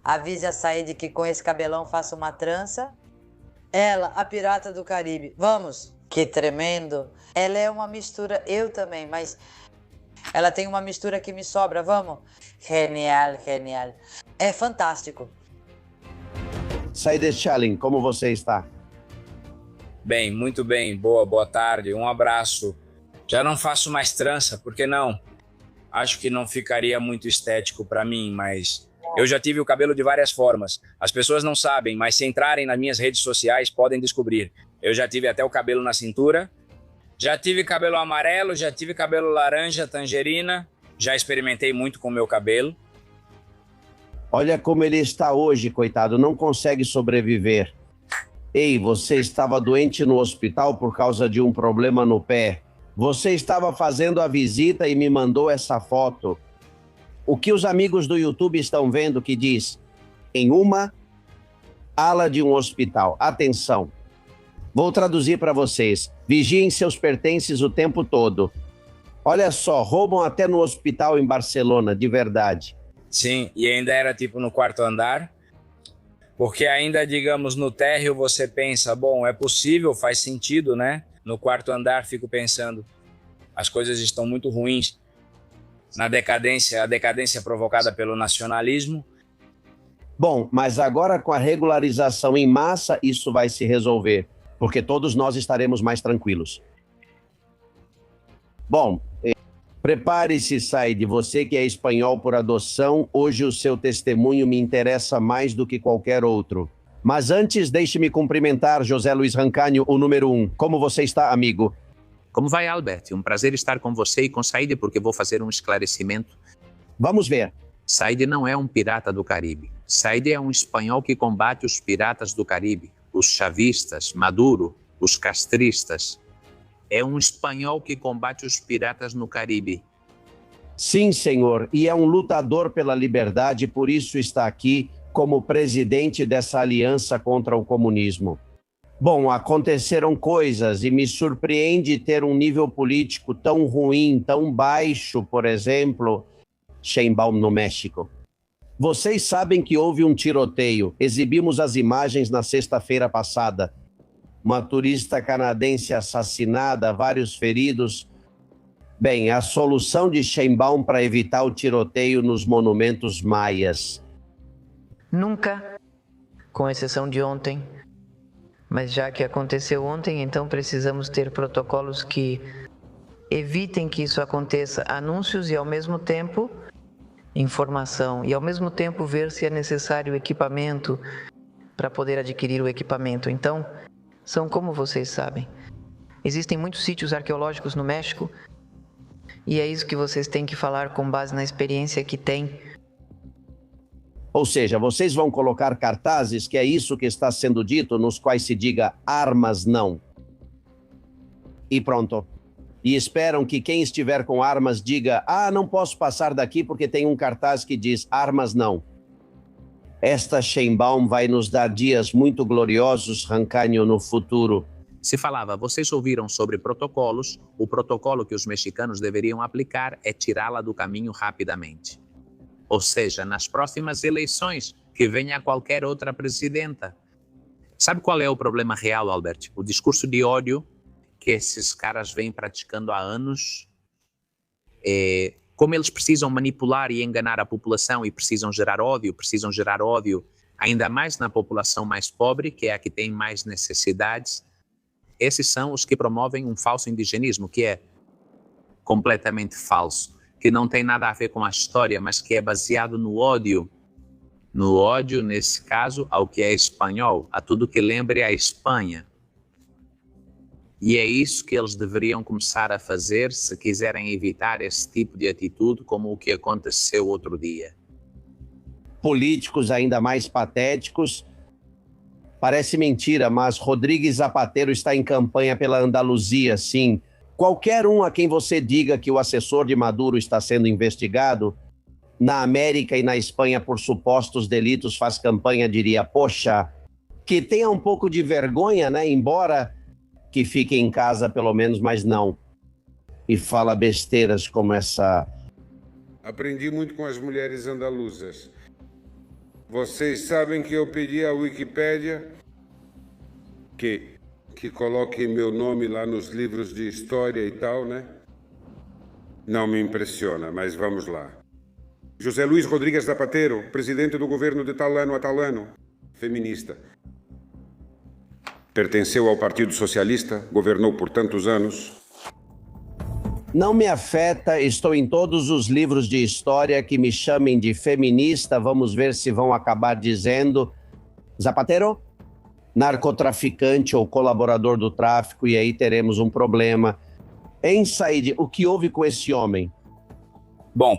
Avise a Said que com esse cabelão faça uma trança. Ela, a pirata do Caribe. Vamos! Que tremendo. Ela é uma mistura, eu também, mas ela tem uma mistura que me sobra, vamos? Genial, genial. É fantástico. Said Schalin, como você está? Bem, muito bem. Boa tarde. Um abraço. Já não faço mais trança, por que não? Acho que não ficaria muito estético para mim, mas eu já tive o cabelo de várias formas. As pessoas não sabem, mas se entrarem nas minhas redes sociais podem descobrir. Eu já tive até o cabelo na cintura, já tive cabelo amarelo, já tive cabelo laranja, tangerina, já experimentei muito com o meu cabelo. Olha como ele está hoje, coitado, não consegue sobreviver. Ei, você estava doente no hospital por causa de um problema no pé. Você estava fazendo a visita e me mandou essa foto. O que os amigos do YouTube estão vendo que diz: em uma ala de um hospital. Atenção. Vou traduzir para vocês. Vigiem seus pertences o tempo todo. Olha só, roubam até no hospital em Barcelona, de verdade. Sim, e ainda era tipo no quarto andar, porque ainda, digamos, no térreo você pensa, bom, é possível, faz sentido, né? No quarto andar fico pensando, as coisas estão muito ruins. A decadência provocada pelo nacionalismo. Bom, mas agora com a regularização em massa, isso vai se resolver, porque todos nós estaremos mais tranquilos. Bom, prepare-se, Said, você que é espanhol por adoção, hoje o seu testemunho me interessa mais do que qualquer outro. Mas antes, deixe-me cumprimentar José Luiz Rancanho, o número 1. Como você está, amigo? Como vai, Albert? Um prazer estar com você e com Said, porque vou fazer um esclarecimento. Vamos ver. Said não é um pirata do Caribe. Said é um espanhol que combate os piratas do Caribe, os chavistas, Maduro, os castristas. É um espanhol que combate os piratas no Caribe. Sim, senhor, e é um lutador pela liberdade, por isso está aqui como presidente dessa aliança contra o comunismo. Bom, aconteceram coisas e me surpreende ter um nível político tão ruim, tão baixo, por exemplo, Sheinbaum no México. Vocês sabem que houve um tiroteio, exibimos as imagens na sexta-feira passada. Uma turista canadense assassinada, vários feridos. Bem, a solução de Sheinbaum para evitar o tiroteio nos monumentos maias. Nunca, com exceção de ontem, mas já que aconteceu ontem, então precisamos ter protocolos que evitem que isso aconteça, anúncios e ao mesmo tempo informação, e ao mesmo tempo ver se é necessário equipamento para poder adquirir o equipamento. Então, são como vocês sabem. Existem muitos sítios arqueológicos no México e é isso que vocês têm que falar com base na experiência que têm. Ou seja, vocês vão colocar cartazes, que é isso que está sendo dito, nos quais se diga armas não. E pronto. E esperam que quem estiver com armas diga, não posso passar daqui porque tem um cartaz que diz armas não. Esta Sheinbaum vai nos dar dias muito gloriosos, Rancanho, no futuro. Se falava, vocês ouviram sobre protocolos, o protocolo que os mexicanos deveriam aplicar é tirá-la do caminho rapidamente. Ou seja, nas próximas eleições, que venha qualquer outra presidenta. Sabe qual é o problema real, Albert? O discurso de ódio que esses caras vêm praticando há anos. Como eles precisam manipular e enganar a população e precisam gerar ódio ainda mais na população mais pobre, que é a que tem mais necessidades. Esses são os que promovem um falso indigenismo, que é completamente falso, que não tem nada a ver com a história, mas que é baseado no ódio. No ódio, nesse caso, ao que é espanhol, a tudo que lembre a Espanha. E é isso que eles deveriam começar a fazer se quiserem evitar esse tipo de atitude, como o que aconteceu outro dia. Políticos ainda mais patéticos. Parece mentira, mas Rodríguez Zapatero está em campanha pela Andaluzia, sim. Qualquer um a quem você diga que o assessor de Maduro está sendo investigado, na América e na Espanha por supostos delitos faz campanha, diria, poxa, que tenha um pouco de vergonha, né? Embora que fique em casa pelo menos, mas não. E fala besteiras como essa. Aprendi muito com as mulheres andaluzas. Vocês sabem que eu pedi à Wikipédia que que coloquem meu nome lá nos livros de história e tal, né? Não me impressiona, mas vamos lá. José Luís Rodrigues Zapatero, presidente do governo de tal ano a tal ano, feminista. Pertenceu ao Partido Socialista, governou por tantos anos. Não me afeta, estou em todos os livros de história que me chamem de feminista, vamos ver se vão acabar dizendo Zapatero, narcotraficante ou colaborador do tráfico, e aí teremos um problema. Em Said, o que houve com esse homem? Bom,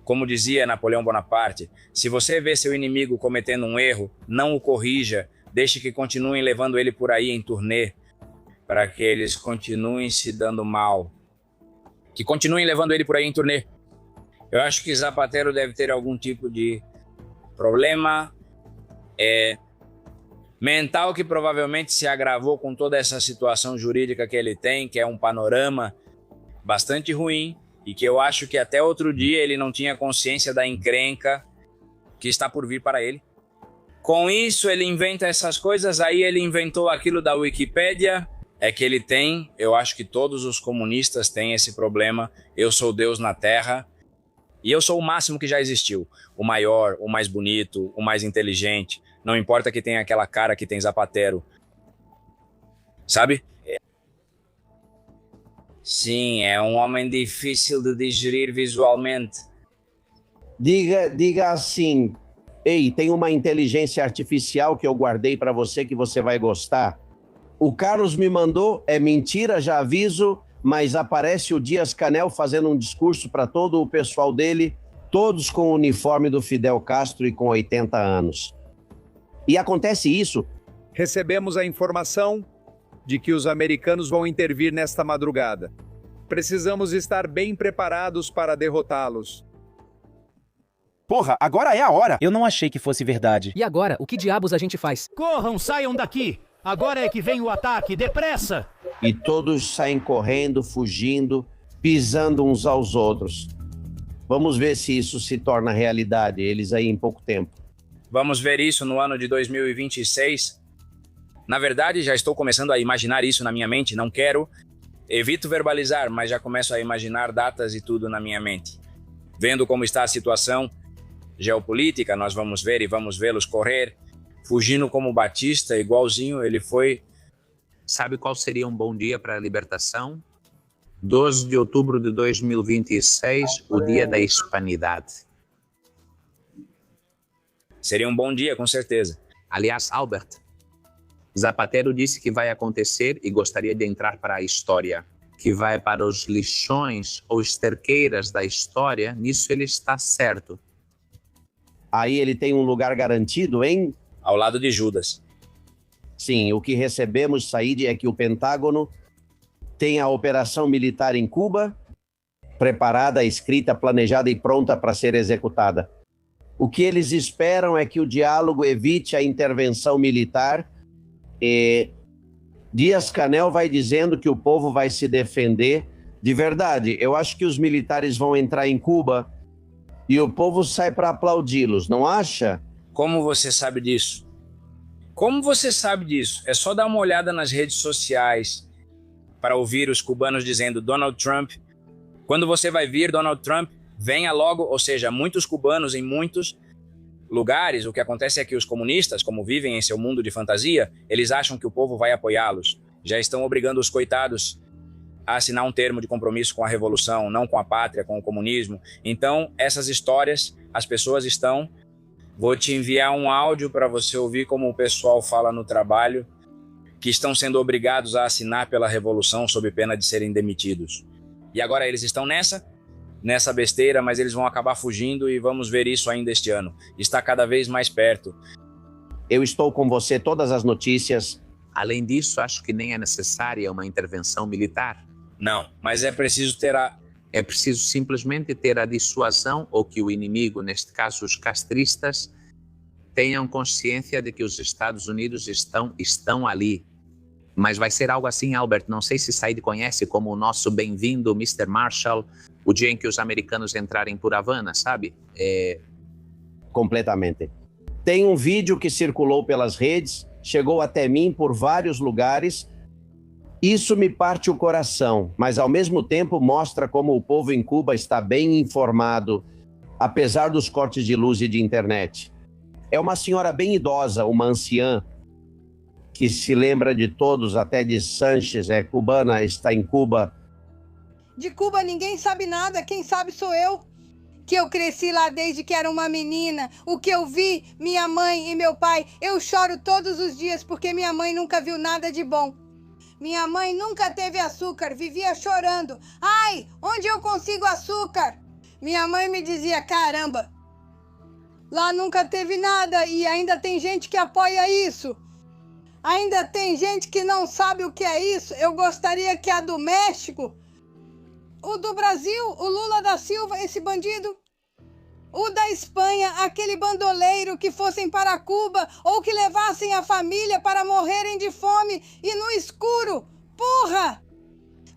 como dizia Napoleão Bonaparte, se você vê seu inimigo cometendo um erro, não o corrija, deixe que continuem levando ele por aí em turnê, para que eles continuem se dando mal. Que continuem levando ele por aí em turnê. Eu acho que Zapatero deve ter algum tipo de problema mental que provavelmente se agravou com toda essa situação jurídica que ele tem, que é um panorama bastante ruim e que eu acho que até outro dia ele não tinha consciência da encrenca que está por vir para ele. Com isso, ele inventa essas coisas, aí ele inventou aquilo da Wikipédia, é que ele tem, eu acho que todos os comunistas têm esse problema, eu sou Deus na Terra, e eu sou o máximo que já existiu, o maior, o mais bonito, o mais inteligente, não importa que tenha aquela cara que tem Zapatero, sabe? Sim, é um homem difícil de digerir visualmente. Diga assim, ei, tem uma inteligência artificial que eu guardei para você que você vai gostar. O Carlos me mandou, é mentira, já aviso, mas aparece o Dias-Canel fazendo um discurso para todo o pessoal dele, todos com o uniforme do Fidel Castro e com 80 anos. E acontece isso. Recebemos a informação de que os americanos vão intervir nesta madrugada. Precisamos estar bem preparados para derrotá-los. Porra, agora é a hora! Eu não achei que fosse verdade. E agora, o que diabos a gente faz? Corram, saiam daqui! Agora é que vem o ataque, depressa! E todos saem correndo, fugindo, pisando uns aos outros. Vamos ver se isso se torna realidade, eles aí em pouco tempo. Vamos ver isso no ano de 2026. Na verdade, já estou começando a imaginar isso na minha mente, não quero. Evito verbalizar, mas já começo a imaginar datas e tudo na minha mente. Vendo como está a situação geopolítica, nós vamos ver e vamos vê-los correr, fugindo como Batista, igualzinho ele foi. Sabe qual seria um bom dia para a libertação? 12 de outubro de 2026, o dia da hispanidade. Seria um bom dia, com certeza. Aliás, Albert, Zapatero disse que vai acontecer e gostaria de entrar para a história, que vai para os lixões ou esterqueiras da história, nisso ele está certo. Aí ele tem um lugar garantido, hein? Ao lado de Judas. Sim, o que recebemos, Said, é que o Pentágono tem a operação militar em Cuba, preparada, escrita, planejada e pronta para ser executada. O que eles esperam é que o diálogo evite a intervenção militar e Dias-Canel vai dizendo que o povo vai se defender. De verdade, eu acho que os militares vão entrar em Cuba e o povo sai para aplaudi-los, não acha? Como você sabe disso? Como você sabe disso? É só dar uma olhada nas redes sociais para ouvir os cubanos dizendo Donald Trump. Quando você vai vir Donald Trump, venha logo, ou seja, muitos cubanos em muitos lugares, o que acontece é que os comunistas, como vivem em seu mundo de fantasia, eles acham que o povo vai apoiá-los. Já estão obrigando os coitados a assinar um termo de compromisso com a revolução, não com a pátria, com o comunismo. Então, essas histórias, as pessoas estão... Vou te enviar um áudio para você ouvir como o pessoal fala no trabalho, que estão sendo obrigados a assinar pela revolução sob pena de serem demitidos. E agora eles estão nessa besteira, mas eles vão acabar fugindo e vamos ver isso ainda este ano. Está cada vez mais perto. Eu estou com você, todas as notícias. Além disso, acho que nem é necessária uma intervenção militar. Não, mas é preciso ter a... É preciso simplesmente ter a dissuasão ou que o inimigo, neste caso os castristas, tenham consciência de que os Estados Unidos estão ali. Mas vai ser algo assim, Albert, não sei se Said conhece como o nosso bem-vindo Mr. Marshall, o dia em que os americanos entrarem por Havana, sabe? Completamente. Tem um vídeo que circulou pelas redes chegou até mim por vários lugares. Isso me parte o coração, mas ao mesmo tempo mostra como o povo em Cuba está bem informado, apesar dos cortes de luz e de internet. É uma senhora bem idosa, uma anciã, que se lembra de todos, até de Sánchez, é cubana, está em Cuba. De Cuba ninguém sabe nada, quem sabe sou eu. Que eu cresci lá desde que era uma menina. O que eu vi, minha mãe e meu pai, eu choro todos os dias porque minha mãe nunca viu nada de bom. Minha mãe nunca teve açúcar, vivia chorando. Ai, onde eu consigo açúcar? Minha mãe me dizia, caramba, lá nunca teve nada e ainda tem gente que apoia isso. Ainda tem gente que não sabe o que é isso. Eu gostaria que a do México, o do Brasil, o Lula da Silva, esse bandido, o da Espanha, aquele bandoleiro, que fossem para Cuba ou que levassem a família para morrerem de fome e no escuro. Porra!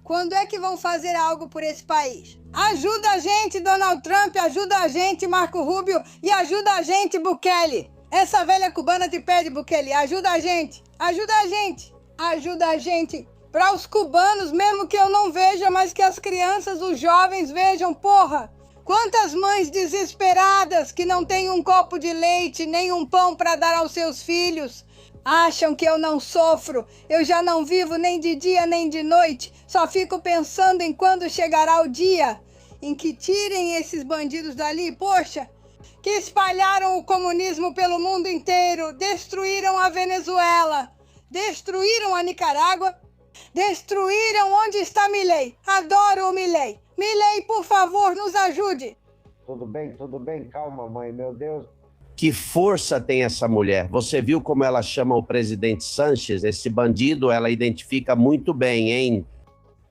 Quando é que vão fazer algo por esse país? Ajuda a gente, Donald Trump, ajuda a gente, Marco Rubio, e ajuda a gente, Bukele. Essa velha cubana te pede, Bukele, ajuda a gente, ajuda a gente, ajuda a gente. Para os cubanos, mesmo que eu não veja, mas que as crianças, os jovens vejam, porra. Quantas mães desesperadas que não têm um copo de leite, nem um pão para dar aos seus filhos. Acham que eu não sofro, eu já não vivo nem de dia nem de noite, só fico pensando em quando chegará o dia em que tirem esses bandidos dali, poxa, que espalharam o comunismo pelo mundo inteiro, destruíram a Venezuela, destruíram a Nicarágua, destruíram onde está Milei. Adoro o Milei. Milei, por favor, nos ajude. Tudo bem, calma, mãe, meu Deus. Que força tem essa mulher? Você viu como ela chama o presidente Sánchez? Esse bandido, ela identifica muito bem, hein?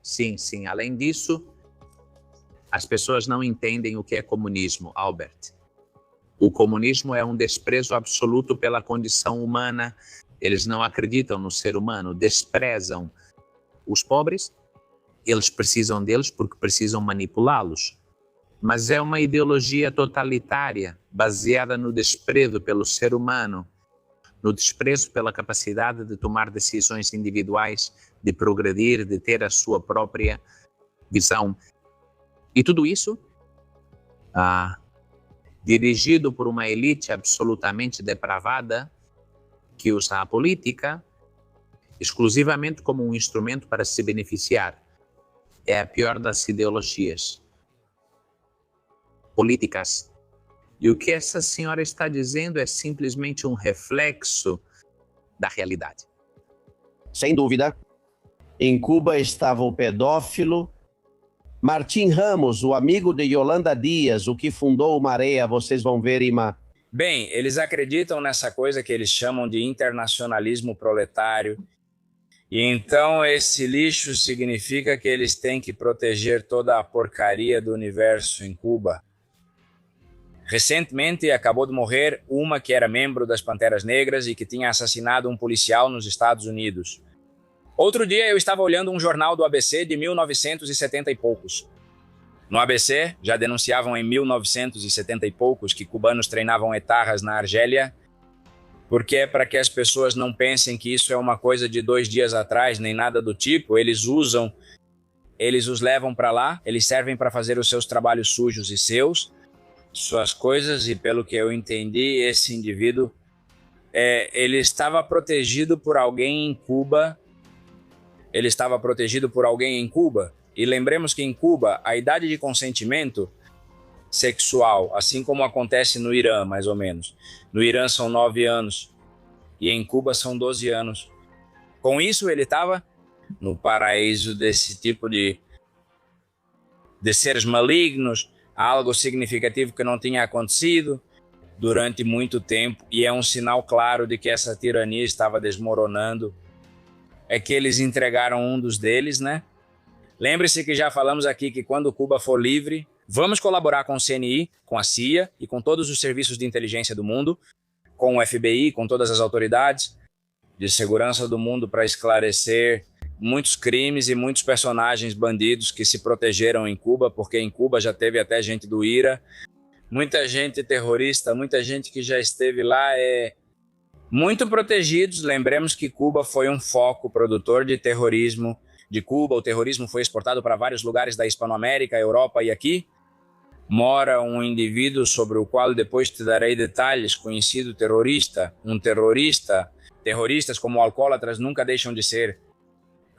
Sim, sim. Além disso, as pessoas não entendem o que é comunismo, Albert. O comunismo é um desprezo absoluto pela condição humana. Eles não acreditam no ser humano, desprezam os pobres. Eles precisam deles porque precisam manipulá-los. Mas é uma ideologia totalitária, baseada no desprezo pelo ser humano, no desprezo pela capacidade de tomar decisões individuais, de progredir, de ter a sua própria visão. E tudo isso dirigido por uma elite absolutamente depravada que usa a política exclusivamente como um instrumento para se beneficiar. É a pior das ideologias políticas. E o que essa senhora está dizendo é simplesmente um reflexo da realidade. Sem dúvida. Em Cuba estava o pedófilo Martim Ramos, o amigo de Yolanda Dias, o que fundou o Marea. Vocês vão ver, Ima. Bem, eles acreditam nessa coisa que eles chamam de internacionalismo proletário. E então esse lixo significa que eles têm que proteger toda a porcaria do universo em Cuba. Recentemente acabou de morrer uma que era membro das Panteras Negras e que tinha assassinado um policial nos Estados Unidos. Outro dia eu estava olhando um jornal do ABC de 1970 e poucos. No ABC já denunciavam em 1970 e poucos que cubanos treinavam etarras na Argélia, porque é para que as pessoas não pensem que isso é uma coisa de 2 dias atrás, nem nada do tipo. Eles os levam para lá, eles servem para fazer os seus trabalhos sujos e suas coisas, e pelo que eu entendi, esse indivíduo, ele estava protegido por alguém em Cuba. Ele estava protegido por alguém em Cuba. E lembremos que em Cuba, a idade de consentimento sexual, assim como acontece no Irã, mais ou menos. No Irã são 9 anos e em Cuba são 12 anos. Com isso, ele estava no paraíso desse tipo de seres malignos, algo significativo que não tinha acontecido durante muito tempo, e é um sinal claro de que essa tirania estava desmoronando. É que eles entregaram um dos deles, né? Lembre-se que já falamos aqui que quando Cuba for livre, vamos colaborar com o CNI, com a CIA e com todos os serviços de inteligência do mundo, com o FBI, com todas as autoridades de segurança do mundo para esclarecer muitos crimes e muitos personagens bandidos que se protegeram em Cuba, porque em Cuba já teve até gente do IRA, muita gente terrorista, muita gente que já esteve lá Muito protegidos, lembremos que Cuba foi um foco produtor de terrorismo. De Cuba, o terrorismo foi exportado para vários lugares da Hispanoamérica, Europa e aqui. Mora um indivíduo sobre o qual depois te darei detalhes, conhecido terrorista, um terrorista. Terroristas como alcoólatras nunca deixam de ser.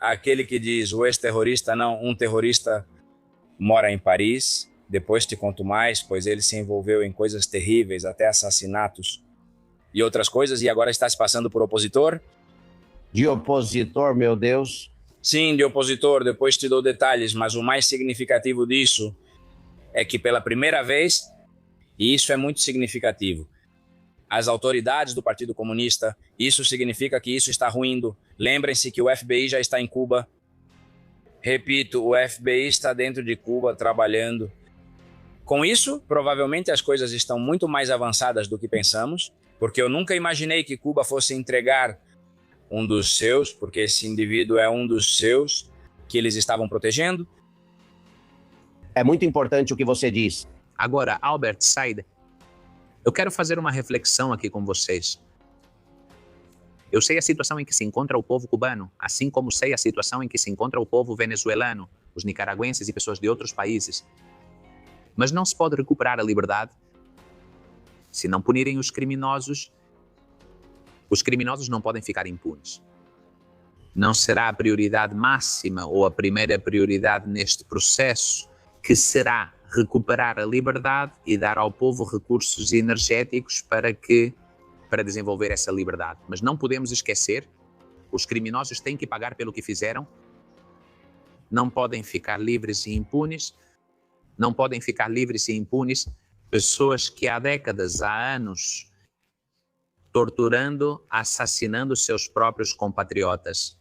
Aquele que diz o ex-terrorista, não, um terrorista mora em Paris. Depois te conto mais, pois ele se envolveu em coisas terríveis, até assassinatos e outras coisas, e agora está se passando por opositor. De opositor, meu Deus? Sim, de opositor, depois te dou detalhes, mas o mais significativo disso é que pela primeira vez, e isso é muito significativo, as autoridades do Partido Comunista, isso significa que isso está ruindo. Lembrem-se que o FBI já está em Cuba. Repito, o FBI está dentro de Cuba trabalhando. Com isso, provavelmente as coisas estão muito mais avançadas do que pensamos, porque eu nunca imaginei que Cuba fosse entregar um dos seus, porque esse indivíduo é um dos seus, que eles estavam protegendo. É muito importante o que você diz. Agora, Albert Said, eu quero fazer uma reflexão aqui com vocês. Eu sei a situação em que se encontra o povo cubano, assim como sei a situação em que se encontra o povo venezuelano, os nicaragüenses e pessoas de outros países. Mas não se pode recuperar a liberdade se não punirem os criminosos. Os criminosos não podem ficar impunes. Não será a prioridade máxima ou a primeira prioridade neste processo, que será recuperar a liberdade e dar ao povo recursos energéticos para desenvolver essa liberdade. Mas não podemos esquecer, os criminosos têm que pagar pelo que fizeram, não podem ficar livres e impunes, não podem ficar livres e impunes pessoas que há décadas, há anos, torturando, assassinando seus próprios compatriotas.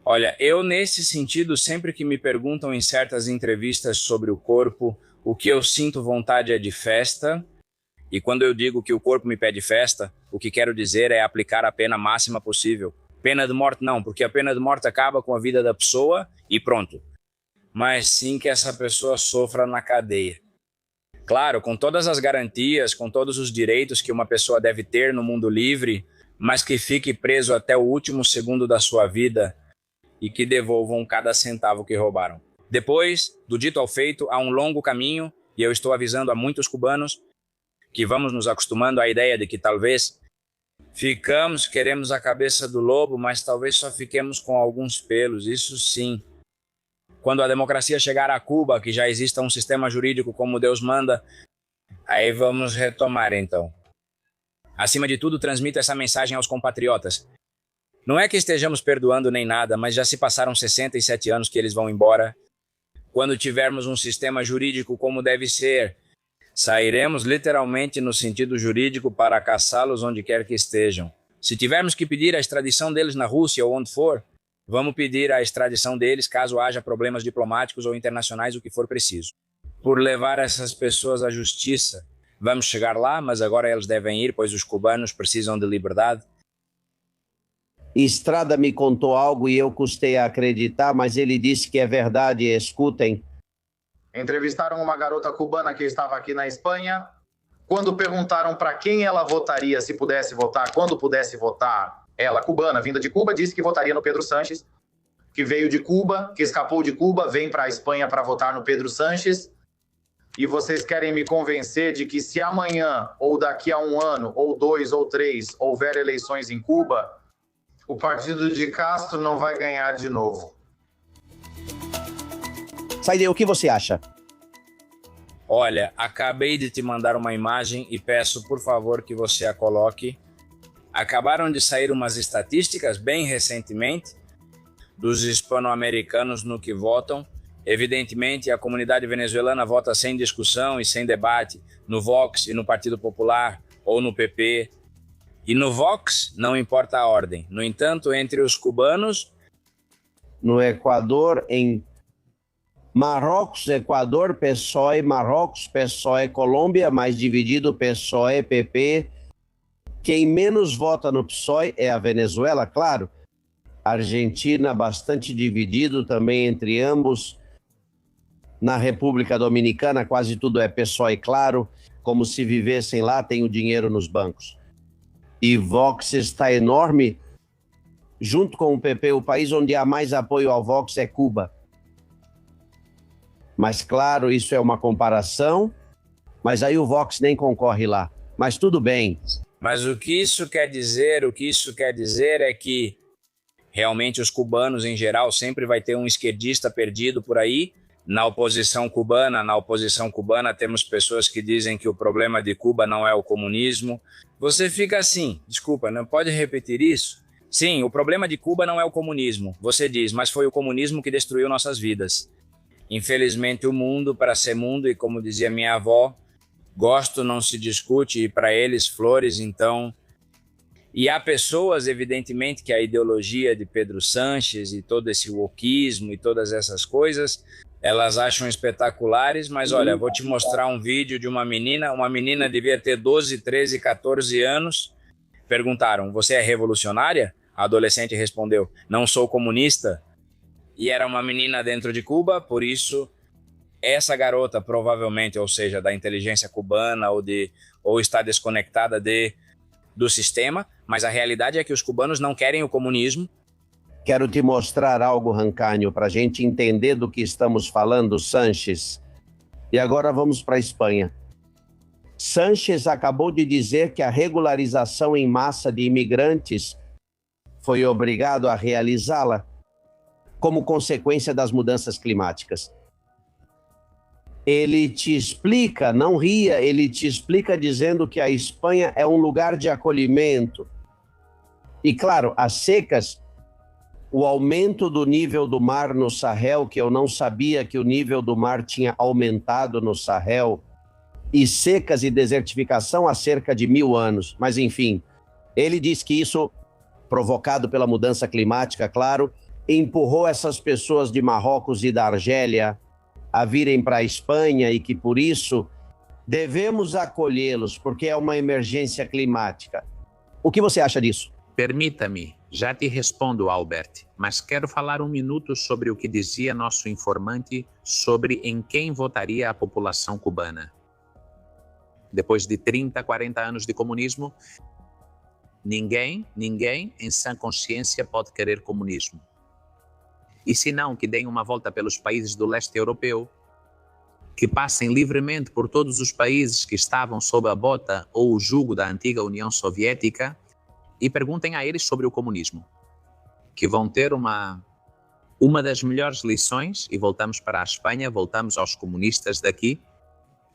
Olha, eu nesse sentido, sempre que me perguntam em certas entrevistas sobre o corpo, o que eu sinto vontade é de festa. E quando eu digo que o corpo me pede festa, o que quero dizer é aplicar a pena máxima possível. Pena de morte não, porque a pena de morte acaba com a vida da pessoa e pronto. Mas sim que essa pessoa sofra na cadeia. Claro, com todas as garantias, com todos os direitos que uma pessoa deve ter no mundo livre, mas que fique preso até o último segundo da sua vida e que devolvam cada centavo que roubaram. Depois, do dito ao feito, há um longo caminho, e eu estou avisando a muitos cubanos que vamos nos acostumando à ideia de que talvez queremos a cabeça do lobo, mas talvez só fiquemos com alguns pelos, isso sim. Quando a democracia chegar a Cuba, que já exista um sistema jurídico como Deus manda, aí vamos retomar então. Acima de tudo, transmito essa mensagem aos compatriotas. Não é que estejamos perdoando nem nada, mas já se passaram 67 anos que eles vão embora. Quando tivermos um sistema jurídico como deve ser, sairemos literalmente no sentido jurídico para caçá-los onde quer que estejam. Se tivermos que pedir a extradição deles na Rússia ou onde for, vamos pedir a extradição deles caso haja problemas diplomáticos ou internacionais, o que for preciso. Por levar essas pessoas à justiça, vamos chegar lá, mas agora eles devem ir, pois os cubanos precisam de liberdade. Estrada me contou algo e eu custei a acreditar, mas ele disse que é verdade. Escutem. Entrevistaram uma garota cubana que estava aqui na Espanha. Quando perguntaram para quem ela votaria se pudesse votar, quando pudesse votar, ela, cubana, vinda de Cuba, disse que votaria no Pedro Sánchez, que veio de Cuba, que escapou de Cuba, vem para a Espanha para votar no Pedro Sánchez. E vocês querem me convencer de que se amanhã, ou daqui a 1 ano, ou 2, ou 3, houver eleições em Cuba, o partido de Castro não vai ganhar de novo. Said, o que você acha? Olha, acabei de te mandar uma imagem e peço, por favor, que você a coloque. Acabaram de sair umas estatísticas bem recentemente dos hispano-americanos no que votam. Evidentemente, a comunidade venezuelana vota sem discussão e sem debate no Vox e no Partido Popular ou no PP. E no Vox não importa a ordem. No entanto, entre os cubanos... No Equador, em Marrocos, Equador, PSOE, Marrocos, PSOE, Colômbia, mais dividido, PSOE, PP. Quem menos vota no PSOE é a Venezuela, claro. Argentina, bastante dividido também entre ambos. Na República Dominicana, quase tudo é PSOE, claro. Como se vivessem lá, tem o dinheiro nos bancos. E Vox está enorme. Junto com o PP, o país onde há mais apoio ao Vox é Cuba. Mas, claro, isso é uma comparação, mas aí o Vox nem concorre lá. Mas tudo bem. Mas o que isso quer dizer é que realmente os cubanos, em geral, sempre vai ter um esquerdista perdido por aí. Na oposição cubana temos pessoas que dizem que o problema de Cuba não é o comunismo. Você fica assim, desculpa, não pode repetir isso? Sim, o problema de Cuba não é o comunismo, você diz, mas foi o comunismo que destruiu nossas vidas. Infelizmente o mundo, para ser mundo, e como dizia minha avó, gosto não se discute, e para eles flores, então... E há pessoas, evidentemente, que a ideologia de Pedro Sánchez e todo esse wokismo e todas essas coisas, elas acham espetaculares, mas olha, vou te mostrar um vídeo de uma menina devia ter 12, 13, 14 anos. Perguntaram, você é revolucionária? A adolescente respondeu, não sou comunista. E era uma menina dentro de Cuba, por isso essa garota provavelmente, ou seja, da inteligência cubana ou está desconectada do sistema, mas a realidade é que os cubanos não querem o comunismo. Quero te mostrar algo, Rancânio, para a gente entender do que estamos falando, Sánchez. E agora vamos para a Espanha. Sánchez acabou de dizer que a regularização em massa de imigrantes foi obrigado a realizá-la como consequência das mudanças climáticas. Ele te explica, não ria, ele te explica dizendo que a Espanha é um lugar de acolhimento. E claro, as secas, o aumento do nível do mar no Sahel, que eu não sabia que o nível do mar tinha aumentado no Sahel, e secas e desertificação há cerca de 1000 anos. Mas enfim, ele diz que isso, provocado pela mudança climática, claro, empurrou essas pessoas de Marrocos e da Argélia a virem para a Espanha e que, por isso, devemos acolhê-los, porque é uma emergência climática. O que você acha disso? Permita-me, já te respondo, Albert, mas quero falar um minuto sobre o que dizia nosso informante sobre em quem votaria a população cubana. Depois de 30, 40 anos de comunismo, ninguém em sã consciência pode querer comunismo. E se não, que deem uma volta pelos países do leste europeu, que passem livremente por todos os países que estavam sob a bota ou o jugo da antiga União Soviética e perguntem a eles sobre o comunismo, que vão ter uma das melhores lições, e voltamos para a Espanha, voltamos aos comunistas daqui,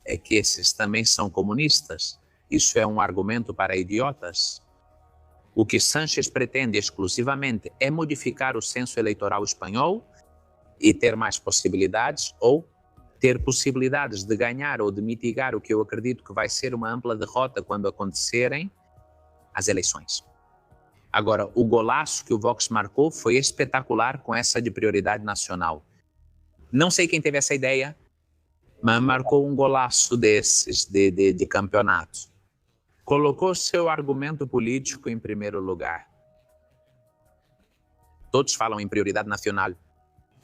é que esses também são comunistas. Isso é um argumento para idiotas. O que Sánchez pretende exclusivamente é modificar o censo eleitoral espanhol e ter mais possibilidades, ou ter possibilidades de ganhar ou de mitigar o que eu acredito que vai ser uma ampla derrota quando acontecerem as eleições. Agora, o golaço que o Vox marcou foi espetacular com essa de prioridade nacional. Não sei quem teve essa ideia, mas marcou um golaço desses de campeonato. Colocou seu argumento político em primeiro lugar. Todos falam em prioridade nacional.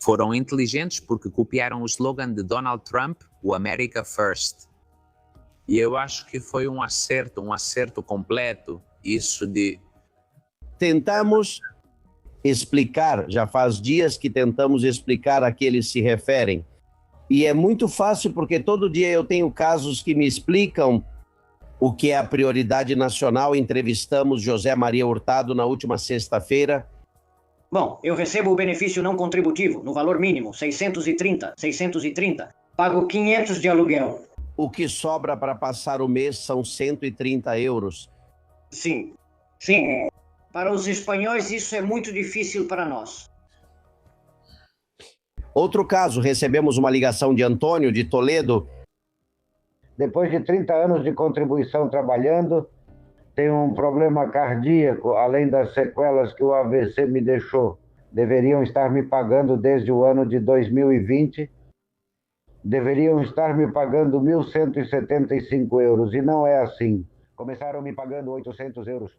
Foram inteligentes porque copiaram o slogan de Donald Trump, o America First. E eu acho que foi um acerto completo, isso de... Tentamos explicar, já faz dias que tentamos explicar a que eles se referem. E é muito fácil porque todo dia eu tenho casos que me explicam o que é a prioridade nacional. Entrevistamos José Maria Hurtado na última sexta-feira. Bom, eu recebo o benefício não contributivo, no valor mínimo, 630. Pago 500 de aluguel. O que sobra para passar o mês são 130 euros. Sim. Para os espanhóis isso é muito difícil para nós. Outro caso, recebemos uma ligação de Antônio, de Toledo. Depois de 30 anos de contribuição trabalhando, tenho um problema cardíaco, além das sequelas que o AVC me deixou. Deveriam estar me pagando desde o ano de 2020. Deveriam estar me pagando 1.175 euros, e não é assim. Começaram me pagando 800 euros.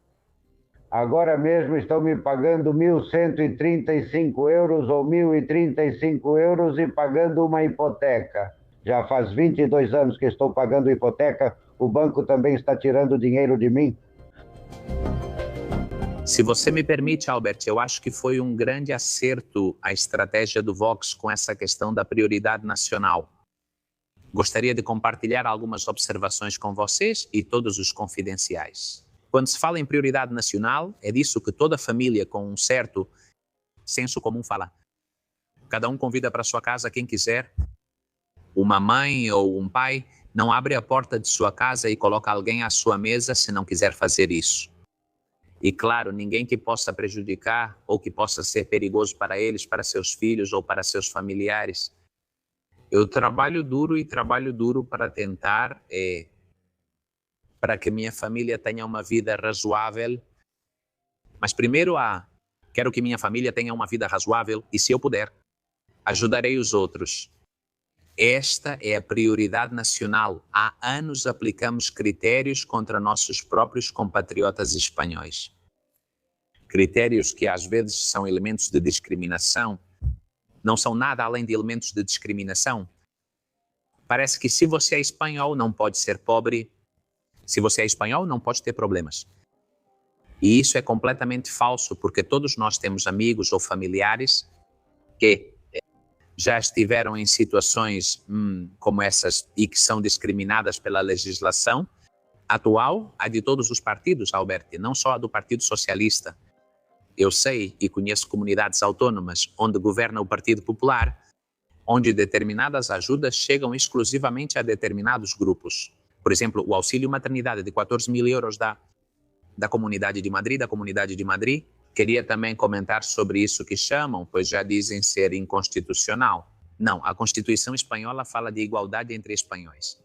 Agora mesmo estão me pagando 1.135 euros ou 1.035 euros e pagando uma hipoteca. Já faz 22 anos que estou pagando hipoteca, o banco também está tirando dinheiro de mim. Se você me permite, Albert, eu acho que foi um grande acerto a estratégia do Vox com essa questão da prioridade nacional. Gostaria de compartilhar algumas observações com vocês e todos os confidenciais. Quando se fala em prioridade nacional, é disso que toda família com um certo senso comum fala. Cada um convida para sua casa quem quiser. Uma mãe ou um pai não abre a porta de sua casa e coloca alguém à sua mesa se não quiser fazer isso. E claro, ninguém que possa prejudicar ou que possa ser perigoso para eles, para seus filhos ou para seus familiares. Eu trabalho duro para tentar para que minha família tenha uma vida razoável. Mas primeiro quero que minha família tenha uma vida razoável e, se eu puder, ajudarei os outros. Esta é a prioridade nacional. Há anos aplicamos critérios contra nossos próprios compatriotas espanhóis. Critérios que às vezes são elementos de discriminação, não são nada além de elementos de discriminação. Parece que se você é espanhol não pode ser pobre, se você é espanhol não pode ter problemas. E isso é completamente falso, porque todos nós temos amigos ou familiares que já estiveram em situações como essas e que são discriminadas pela legislação atual, a de todos os partidos, Alberto, não só a do Partido Socialista. Eu sei e conheço comunidades autônomas onde governa o Partido Popular, onde determinadas ajudas chegam exclusivamente a determinados grupos. Por exemplo, o auxílio maternidade de 14 mil euros da Comunidade de Madrid, Queria também comentar sobre isso que chamam, pois já dizem ser inconstitucional. Não, a Constituição espanhola fala de igualdade entre espanhóis.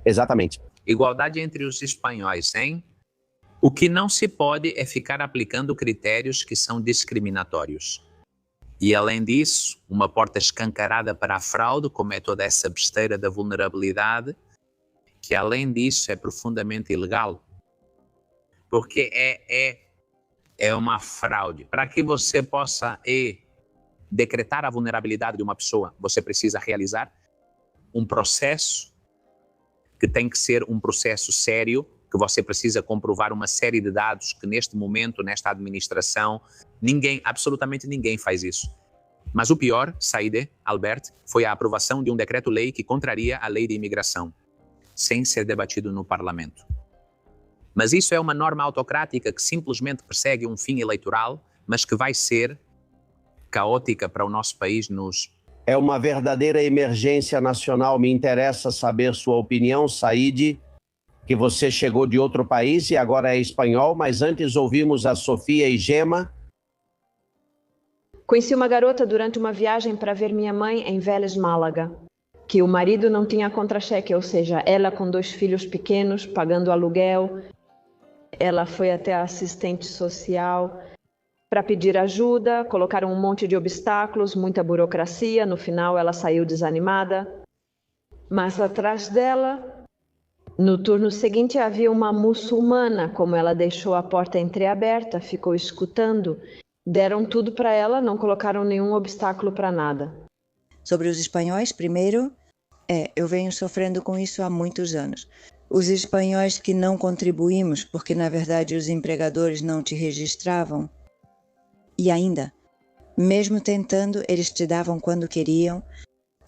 Exatamente. Igualdade entre os espanhóis, hein? O que não se pode é ficar aplicando critérios que são discriminatórios. E, além disso, uma porta escancarada para a fraude, como é toda essa besteira da vulnerabilidade, que, além disso, é profundamente ilegal. Porque é uma fraude. Para que você possa decretar a vulnerabilidade de uma pessoa, você precisa realizar um processo que tem que ser um processo sério, que você precisa comprovar uma série de dados que neste momento, nesta administração, absolutamente ninguém faz isso. Mas o pior, Saide, Albert, foi a aprovação de um decreto-lei que contraria a lei de imigração, sem ser debatido no parlamento. Mas isso é uma norma autocrática que simplesmente persegue um fim eleitoral, mas que vai ser caótica para o nosso país É uma verdadeira emergência nacional. Me interessa saber sua opinião, Saide, que você chegou de outro país e agora é espanhol, mas antes ouvimos a Sofia e Gema. Conheci uma garota durante uma viagem para ver minha mãe em Vélez, Málaga, que o marido não tinha contra-cheque, ou seja, ela com 2 filhos pequenos, pagando aluguel. Ela foi até a assistente social para pedir ajuda, colocaram um monte de obstáculos, muita burocracia, no final ela saiu desanimada. Mas atrás dela, no turno seguinte, havia uma muçulmana, como ela deixou a porta entreaberta, ficou escutando, deram tudo para ela, não colocaram nenhum obstáculo para nada. Sobre os espanhóis, primeiro, eu venho sofrendo com isso há muitos anos. Os espanhóis que não contribuímos, porque na verdade os empregadores não te registravam, e ainda, mesmo tentando, eles te davam quando queriam.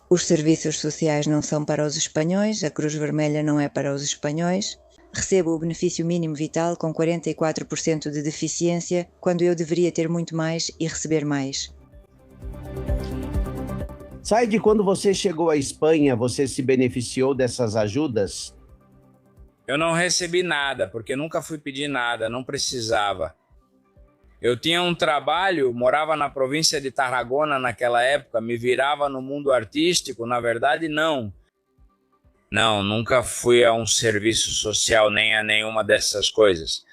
Os serviços sociais não são para os espanhóis, a Cruz Vermelha não é para os espanhóis. Recebo o benefício mínimo vital com 44% de deficiência, quando eu deveria ter muito mais e receber mais. Saide, quando você chegou à Espanha, você se beneficiou dessas ajudas? Eu não recebi nada, porque nunca fui pedir nada, não precisava. Eu tinha um trabalho, morava na província de Tarragona naquela época, me virava no mundo artístico, na verdade não. Não, nunca fui a um serviço social nem a nenhuma dessas coisas.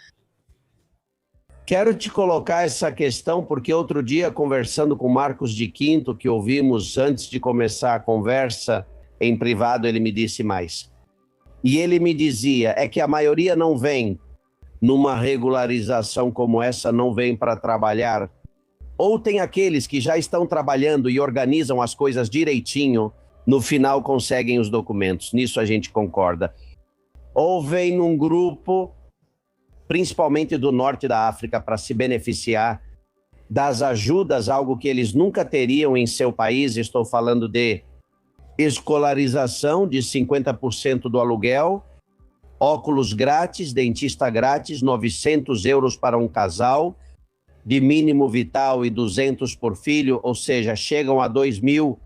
Quero te colocar essa questão porque outro dia, conversando com Marcos de Quinto, que ouvimos antes de começar a conversa em privado, ele me disse mais. E ele me dizia, é que a maioria não vem numa regularização como essa, não vem para trabalhar. Ou tem aqueles que já estão trabalhando e organizam as coisas direitinho, no final conseguem os documentos. Nisso a gente concorda. Ou vem num grupo principalmente do norte da África, para se beneficiar das ajudas, algo que eles nunca teriam em seu país. Estou falando de escolarização de 50% do aluguel, óculos grátis, dentista grátis, 900 euros para um casal, de mínimo vital e 200 por filho, ou seja, chegam a 2.200,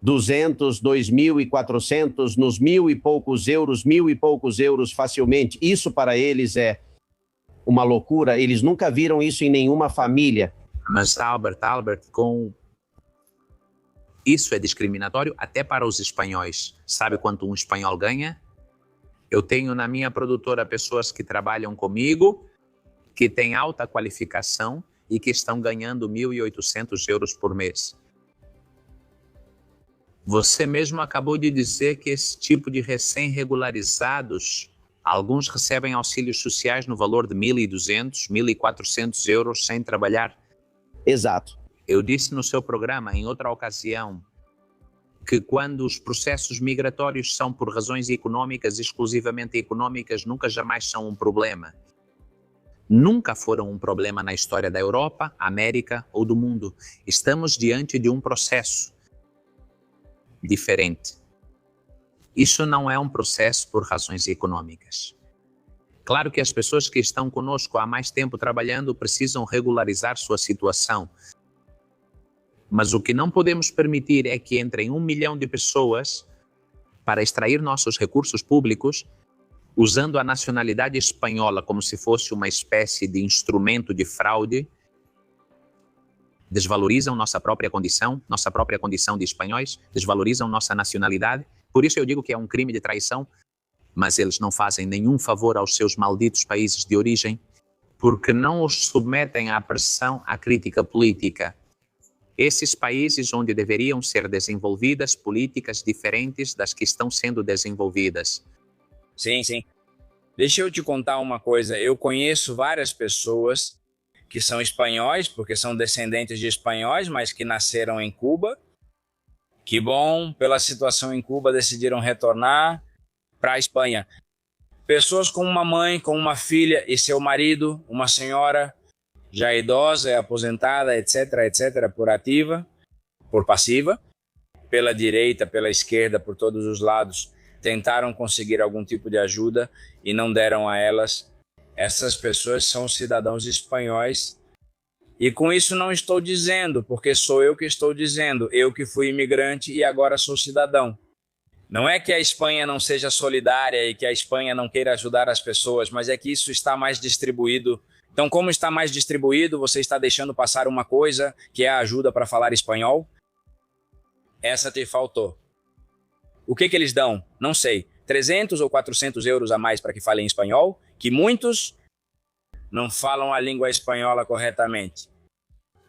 2.400, nos mil e poucos euros facilmente. Isso para eles é uma loucura, eles nunca viram isso em nenhuma família. Mas Albert, isso é discriminatório até para os espanhóis. Sabe quanto um espanhol ganha? Eu tenho na minha produtora pessoas que trabalham comigo, que têm alta qualificação e que estão ganhando 1.800 euros por mês. Você mesmo acabou de dizer que esse tipo de recém-regularizados, alguns recebem auxílios sociais no valor de 1.200, 1.400 euros sem trabalhar. Exato. Eu disse no seu programa, em outra ocasião, que quando os processos migratórios são por razões econômicas, exclusivamente econômicas, nunca jamais são um problema. Nunca foram um problema na história da Europa, América ou do mundo. Estamos diante de um processo diferente. Isso não é um processo por razões econômicas. Claro que as pessoas que estão conosco há mais tempo trabalhando precisam regularizar sua situação. Mas o que não podemos permitir é que entrem 1 milhão de pessoas para extrair nossos recursos públicos, usando a nacionalidade espanhola como se fosse uma espécie de instrumento de fraude, desvalorizam nossa própria condição de espanhóis, desvalorizam nossa nacionalidade. Por isso eu digo que é um crime de traição, mas eles não fazem nenhum favor aos seus malditos países de origem, porque não os submetem à pressão, à crítica política. Esses países onde deveriam ser desenvolvidas políticas diferentes das que estão sendo desenvolvidas. Sim. Deixa eu te contar uma coisa. Eu conheço várias pessoas que são espanhóis, porque são descendentes de espanhóis, mas que nasceram em Cuba. Que bom, pela situação em Cuba, decidiram retornar para a Espanha. Pessoas com uma mãe, com uma filha e seu marido, uma senhora já idosa, é aposentada, etc., por ativa, por passiva, pela direita, pela esquerda, por todos os lados, tentaram conseguir algum tipo de ajuda e não deram a elas. Essas pessoas são cidadãos espanhóis. E com isso não estou dizendo, porque sou eu que estou dizendo, eu que fui imigrante e agora sou cidadão. Não é que a Espanha não seja solidária e que a Espanha não queira ajudar as pessoas, mas é que isso está mais distribuído. Então, como está mais distribuído, você está deixando passar uma coisa, que é a ajuda para falar espanhol? Essa te faltou. O que eles dão? Não sei. 300 ou 400 euros a mais para que falem espanhol, que muitos não falam a língua espanhola corretamente.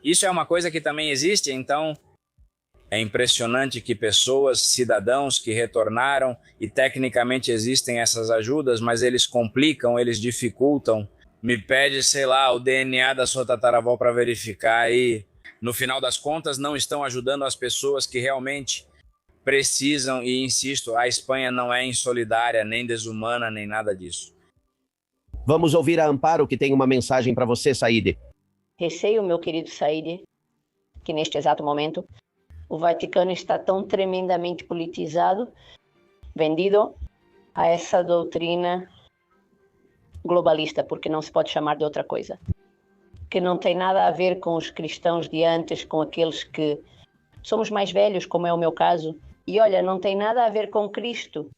Isso é uma coisa que também existe, então é impressionante que pessoas, cidadãos que retornaram e tecnicamente existem essas ajudas, mas eles complicam, eles dificultam. Me pede, sei lá, o DNA da sua tataravó para verificar e, no final das contas, não estão ajudando as pessoas que realmente precisam. E, insisto, a Espanha não é insolidária, nem desumana, nem nada disso. Vamos ouvir a Amparo, que tem uma mensagem para você, Saíde. Receio, meu querido Saíde, que neste exato momento o Vaticano está tão tremendamente politizado, vendido a essa doutrina globalista, porque não se pode chamar de outra coisa, que não tem nada a ver com os cristãos de antes, com aqueles que somos mais velhos, como é o meu caso, e olha, não tem nada a ver com Cristo.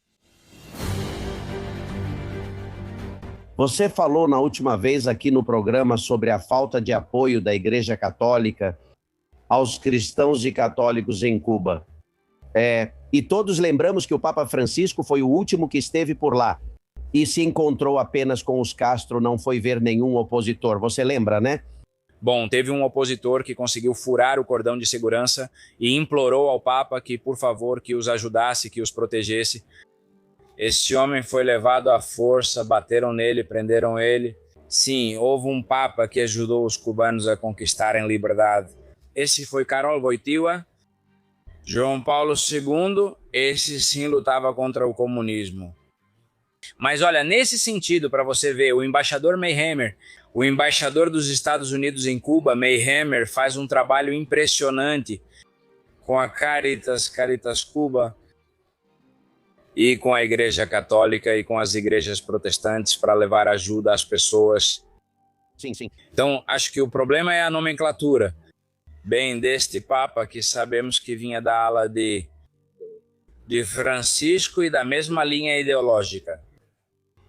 Você falou na última vez aqui no programa sobre a falta de apoio da Igreja Católica aos cristãos e católicos em Cuba. E todos lembramos que o Papa Francisco foi o último que esteve por lá e se encontrou apenas com os Castro, não foi ver nenhum opositor. Você lembra, né? Bom, teve um opositor que conseguiu furar o cordão de segurança e implorou ao Papa que, por favor, que os ajudasse, que os protegesse. Esse homem foi levado à força, bateram nele, prenderam ele. Sim, houve um Papa que ajudou os cubanos a conquistarem liberdade. Esse foi Karol Wojtyła. João Paulo II, esse sim lutava contra o comunismo. Mas olha, nesse sentido, para você ver, o embaixador Mayhammer, o embaixador dos Estados Unidos em Cuba, Mayhammer, faz um trabalho impressionante com a Caritas Cuba e com a Igreja Católica e com as igrejas protestantes para levar ajuda às pessoas. Sim, sim. Então, acho que o problema é a nomenclatura. Bem, deste Papa que sabemos que vinha da ala de Francisco e da mesma linha ideológica.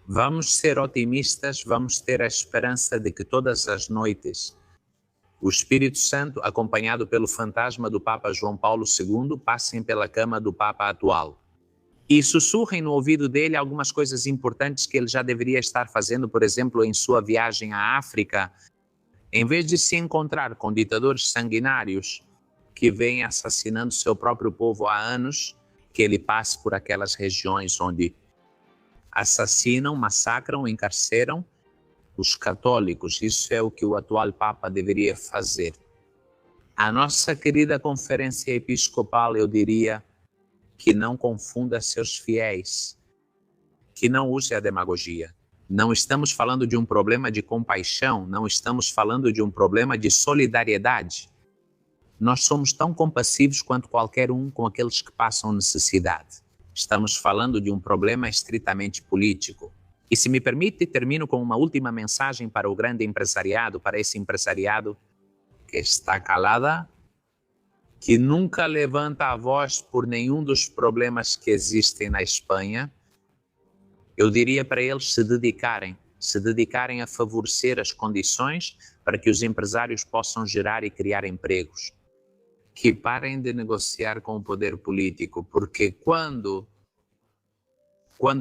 Vamos ser otimistas, vamos ter a esperança de que todas as noites o Espírito Santo, acompanhado pelo fantasma do Papa João Paulo II, passem pela cama do Papa atual e sussurrem no ouvido dele algumas coisas importantes que ele já deveria estar fazendo, por exemplo, em sua viagem à África. Em vez de se encontrar com ditadores sanguinários que vêm assassinando seu próprio povo há anos, que ele passe por aquelas regiões onde assassinam, massacram, encarceram os católicos. Isso é o que o atual Papa deveria fazer. A nossa querida Conferência Episcopal, eu diria, que não confunda seus fiéis, que não use a demagogia. Não estamos falando de um problema de compaixão, não estamos falando de um problema de solidariedade. Nós somos tão compassivos quanto qualquer um com aqueles que passam necessidade. Estamos falando de um problema estritamente político. E se me permite, termino com uma última mensagem para o grande empresariado, para esse empresariado que está calada, que nunca levanta a voz por nenhum dos problemas que existem na Espanha. Eu diria para eles se dedicarem a favorecer as condições para que os empresários possam gerar e criar empregos. Que parem de negociar com o poder político, porque quando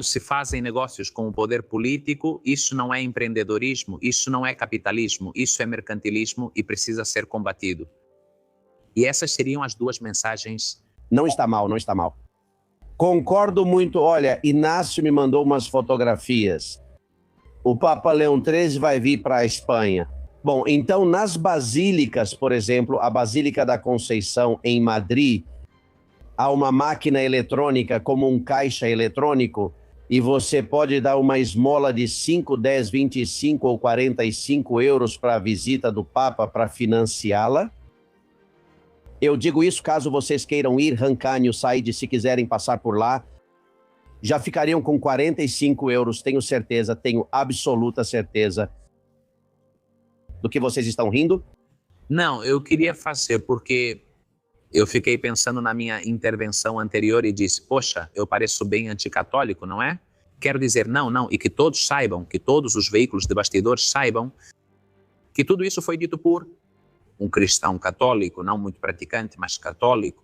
se fazem negócios com o poder político, isso não é empreendedorismo, isso não é capitalismo, isso é mercantilismo e precisa ser combatido. E essas seriam as duas mensagens. Não está mal, não está mal. Concordo muito. Olha, Inácio me mandou umas fotografias. O Papa Leão XIII vai vir para a Espanha. Bom, então nas basílicas, por exemplo, a Basílica da Conceição em Madrid, há uma máquina eletrônica como um caixa eletrônico e você pode dar uma esmola de 5, 10, 25 ou 45 euros para a visita do Papa para financiá-la. Eu digo isso caso vocês queiram ir, Rancânio, Said, se quiserem passar por lá, já ficariam com 45 euros, tenho certeza, tenho absoluta certeza. Do que vocês estão rindo? Não, eu queria fazer porque eu fiquei pensando na minha intervenção anterior e disse, poxa, eu pareço bem anticatólico, não é? Quero dizer, não, e que todos saibam, que todos os veículos de bastidores saibam que tudo isso foi dito por um cristão católico, não muito praticante, mas católico.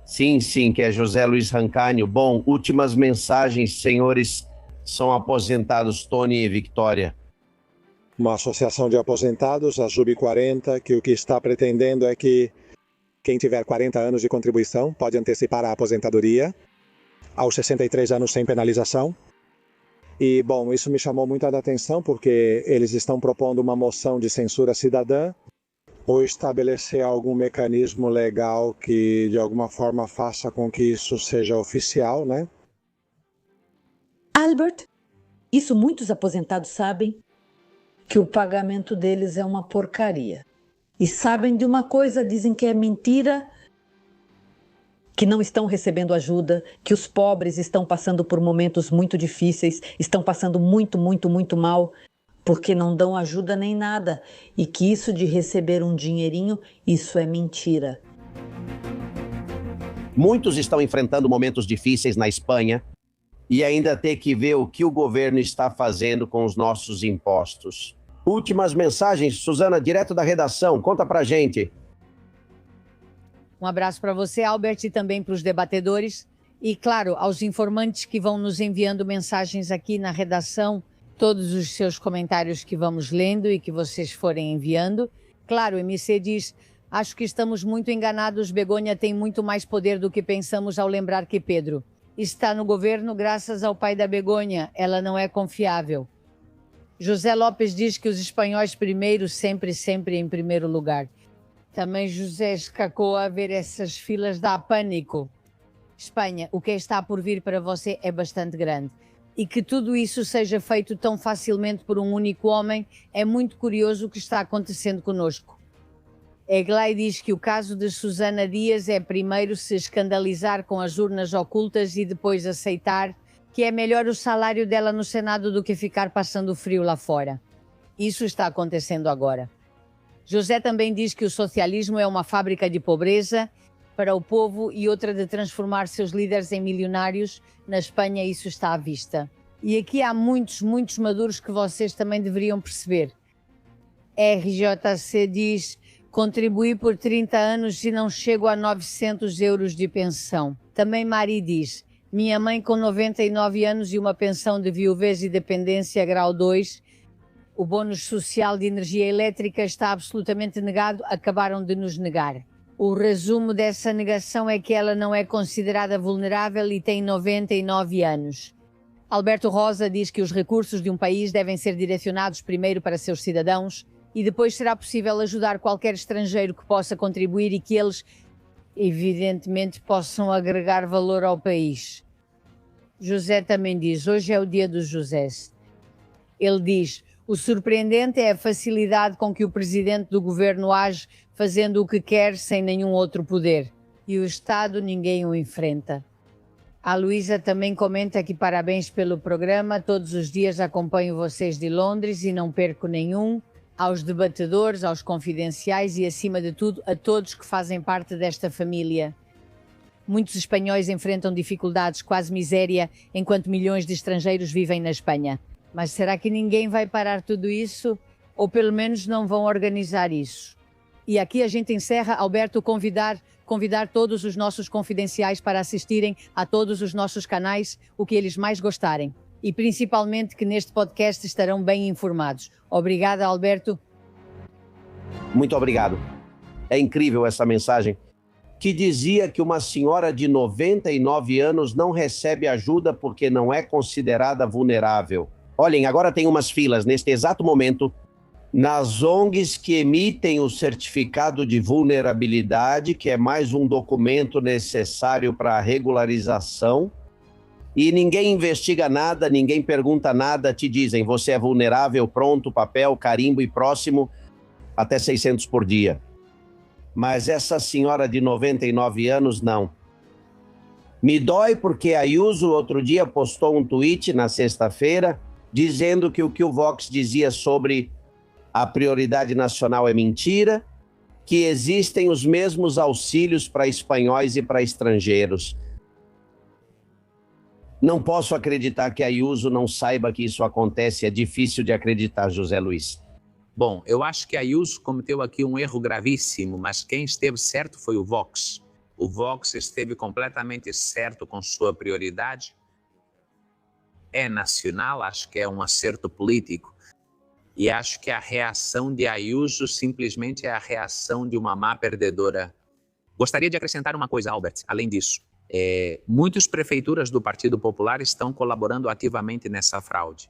Sim, que é José Luiz Rancânio. Bom, últimas mensagens, senhores, são aposentados Tony e Victoria. Uma associação de aposentados, a Sub 40, que o que está pretendendo é que quem tiver 40 anos de contribuição pode antecipar a aposentadoria aos 63 anos sem penalização. E, bom, isso me chamou muito a atenção porque eles estão propondo uma moção de censura cidadã ou estabelecer algum mecanismo legal que, de alguma forma, faça com que isso seja oficial, né? Albert, isso muitos aposentados sabem, que o pagamento deles é uma porcaria. E sabem de uma coisa, dizem que é mentira, que não estão recebendo ajuda, que os pobres estão passando por momentos muito difíceis, estão passando muito mal, porque não dão ajuda nem nada, e que isso de receber um dinheirinho, isso é mentira. Muitos estão enfrentando momentos difíceis na Espanha e ainda ter que ver o que o governo está fazendo com os nossos impostos. Últimas mensagens, Suzana, direto da redação, conta pra gente. Um abraço para você, Albert, e também para os debatedores. E, claro, aos informantes que vão nos enviando mensagens aqui na redação, todos os seus comentários que vamos lendo e que vocês forem enviando. Claro, o MC diz, acho que estamos muito enganados, Begônia tem muito mais poder do que pensamos ao lembrar que Pedro está no governo graças ao pai da Begônia, ela não é confiável. José Lopes diz que os espanhóis primeiro, sempre em primeiro lugar. Também José escacou a ver essas filas, dá pânico. Espanha, o que está por vir para você é bastante grande. E que tudo isso seja feito tão facilmente por um único homem, é muito curioso o que está acontecendo conosco. Eglay diz que o caso de Susana Dias é primeiro se escandalizar com as urnas ocultas e depois aceitar que é melhor o salário dela no Senado do que ficar passando frio lá fora. Isso está acontecendo agora. José também diz que o socialismo é uma fábrica de pobreza para o povo e outra de transformar seus líderes em milionários. Na Espanha isso está à vista. E aqui há muitos maduros que vocês também deveriam perceber. RJC diz: contribuí por 30 anos e não chego a 900 euros de pensão. Também Mari diz: minha mãe com 99 anos e uma pensão de viuvez e dependência grau 2. O bônus social de energia elétrica está absolutamente negado, acabaram de nos negar. O resumo dessa negação é que ela não é considerada vulnerável e tem 99 anos. Alberto Rosa diz que os recursos de um país devem ser direcionados primeiro para seus cidadãos e depois será possível ajudar qualquer estrangeiro que possa contribuir e que eles, evidentemente, possam agregar valor ao país. José também diz: hoje é o dia dos Josés. Ele diz: o surpreendente é a facilidade com que o presidente do governo age, fazendo o que quer sem nenhum outro poder. E o Estado ninguém o enfrenta. A Luísa também comenta que parabéns pelo programa, todos os dias acompanho vocês de Londres e não perco nenhum. Aos debatedores, aos confidenciais e, acima de tudo, a todos que fazem parte desta família. Muitos espanhóis enfrentam dificuldades, quase miséria, enquanto milhões de estrangeiros vivem na Espanha. Mas será que ninguém vai parar tudo isso? Ou pelo menos não vão organizar isso? E aqui a gente encerra, Alberto, convidar todos os nossos confidenciais para assistirem a todos os nossos canais, o que eles mais gostarem. E principalmente que neste podcast estarão bem informados. Obrigada, Alberto. Muito obrigado. É incrível essa mensagem, que dizia que uma senhora de 99 anos não recebe ajuda porque não é considerada vulnerável. Olhem, agora tem umas filas neste exato momento nas ONGs que emitem o certificado de vulnerabilidade, que é mais um documento necessário para a regularização, e ninguém investiga nada, ninguém pergunta nada, te dizem: você é vulnerável, pronto, papel, carimbo e próximo, até 600 por dia. Mas essa senhora de 99 anos, não. Me dói porque a Ayuso outro dia postou um tweet na sexta-feira dizendo que o Vox dizia sobre a prioridade nacional é mentira, que existem os mesmos auxílios para espanhóis e para estrangeiros. Não posso acreditar que a Ayuso não saiba que isso acontece, é difícil de acreditar, José Luiz. Bom, eu acho que a Ayuso cometeu aqui um erro gravíssimo, mas quem esteve certo foi o Vox. O Vox esteve completamente certo com sua prioridade. É nacional, acho que é um acerto político. E acho que a reação de Ayuso simplesmente é a reação de uma má perdedora. Gostaria de acrescentar uma coisa, Albert, além disso. Muitas prefeituras do Partido Popular estão colaborando ativamente nessa fraude.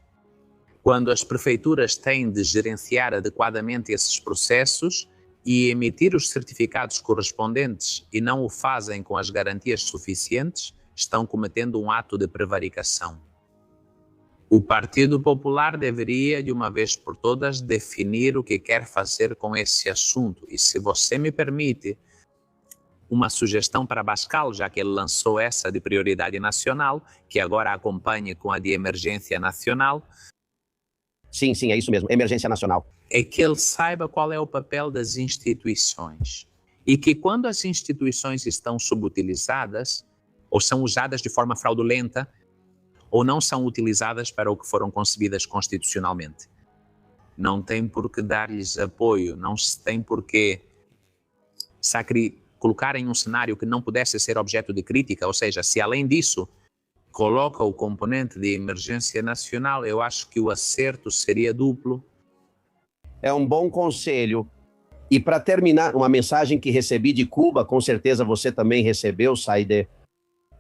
Quando as prefeituras têm de gerenciar adequadamente esses processos e emitir os certificados correspondentes e não o fazem com as garantias suficientes, estão cometendo um ato de prevaricação. O Partido Popular deveria, de uma vez por todas, definir o que quer fazer com esse assunto. E se você me permite uma sugestão para Abascal, já que ele lançou essa de prioridade nacional, que agora acompanhe com a de emergência nacional. Sim, é isso mesmo, emergência nacional. É que ele saiba qual é o papel das instituições. E que quando as instituições estão subutilizadas, ou são usadas de forma fraudulenta, ou não são utilizadas para o que foram concebidas constitucionalmente. Não tem por que dar-lhes apoio, não se tem por que colocar em um cenário que não pudesse ser objeto de crítica, ou seja, se além disso coloca o componente de emergência nacional, eu acho que o acerto seria duplo. É um bom conselho. E para terminar, uma mensagem que recebi de Cuba, com certeza você também recebeu, Saider,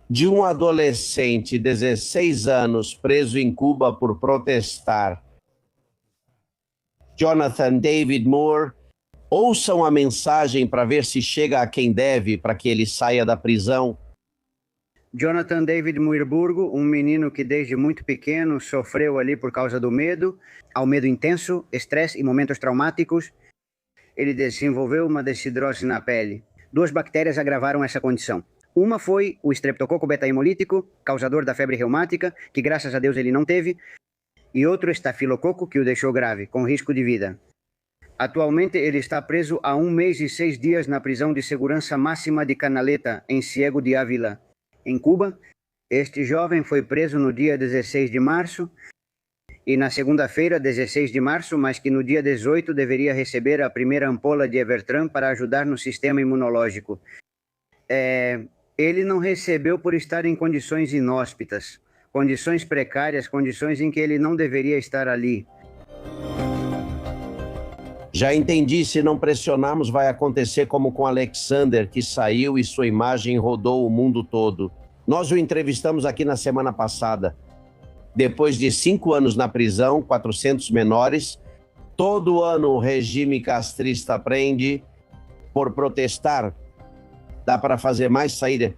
de um adolescente de 16 anos preso em Cuba por protestar. Jonathan David Moore, ouçam a mensagem para ver se chega a quem deve, para que ele saia da prisão. Jonathan David Muirburgo, um menino que desde muito pequeno sofreu ali por causa do medo, ao medo intenso, estresse e momentos traumáticos. Ele desenvolveu uma desidrose na pele. 2 bactérias agravaram essa condição. Uma foi o estreptococo beta-hemolítico, causador da febre reumática, que graças a Deus ele não teve, e outro estafilococo que o deixou grave, com risco de vida. Atualmente ele está preso há 1 mês e 6 dias na prisão de segurança máxima de Canaleta, em Ciego de Ávila, em Cuba. Este jovem foi preso no dia 16 de março e na segunda-feira, 16 de março, mas que no dia 18 deveria receber a primeira ampola de Evertran para ajudar no sistema imunológico. Ele não recebeu por estar em condições inóspitas, condições precárias, condições em que ele não deveria estar ali. Já entendi, se não pressionarmos vai acontecer como com Alexander, que saiu e sua imagem rodou o mundo todo. Nós o entrevistamos aqui na semana passada. Depois de 5 anos na prisão, 400 menores, todo ano o regime castrista prende por protestar. Dá para fazer mais saída?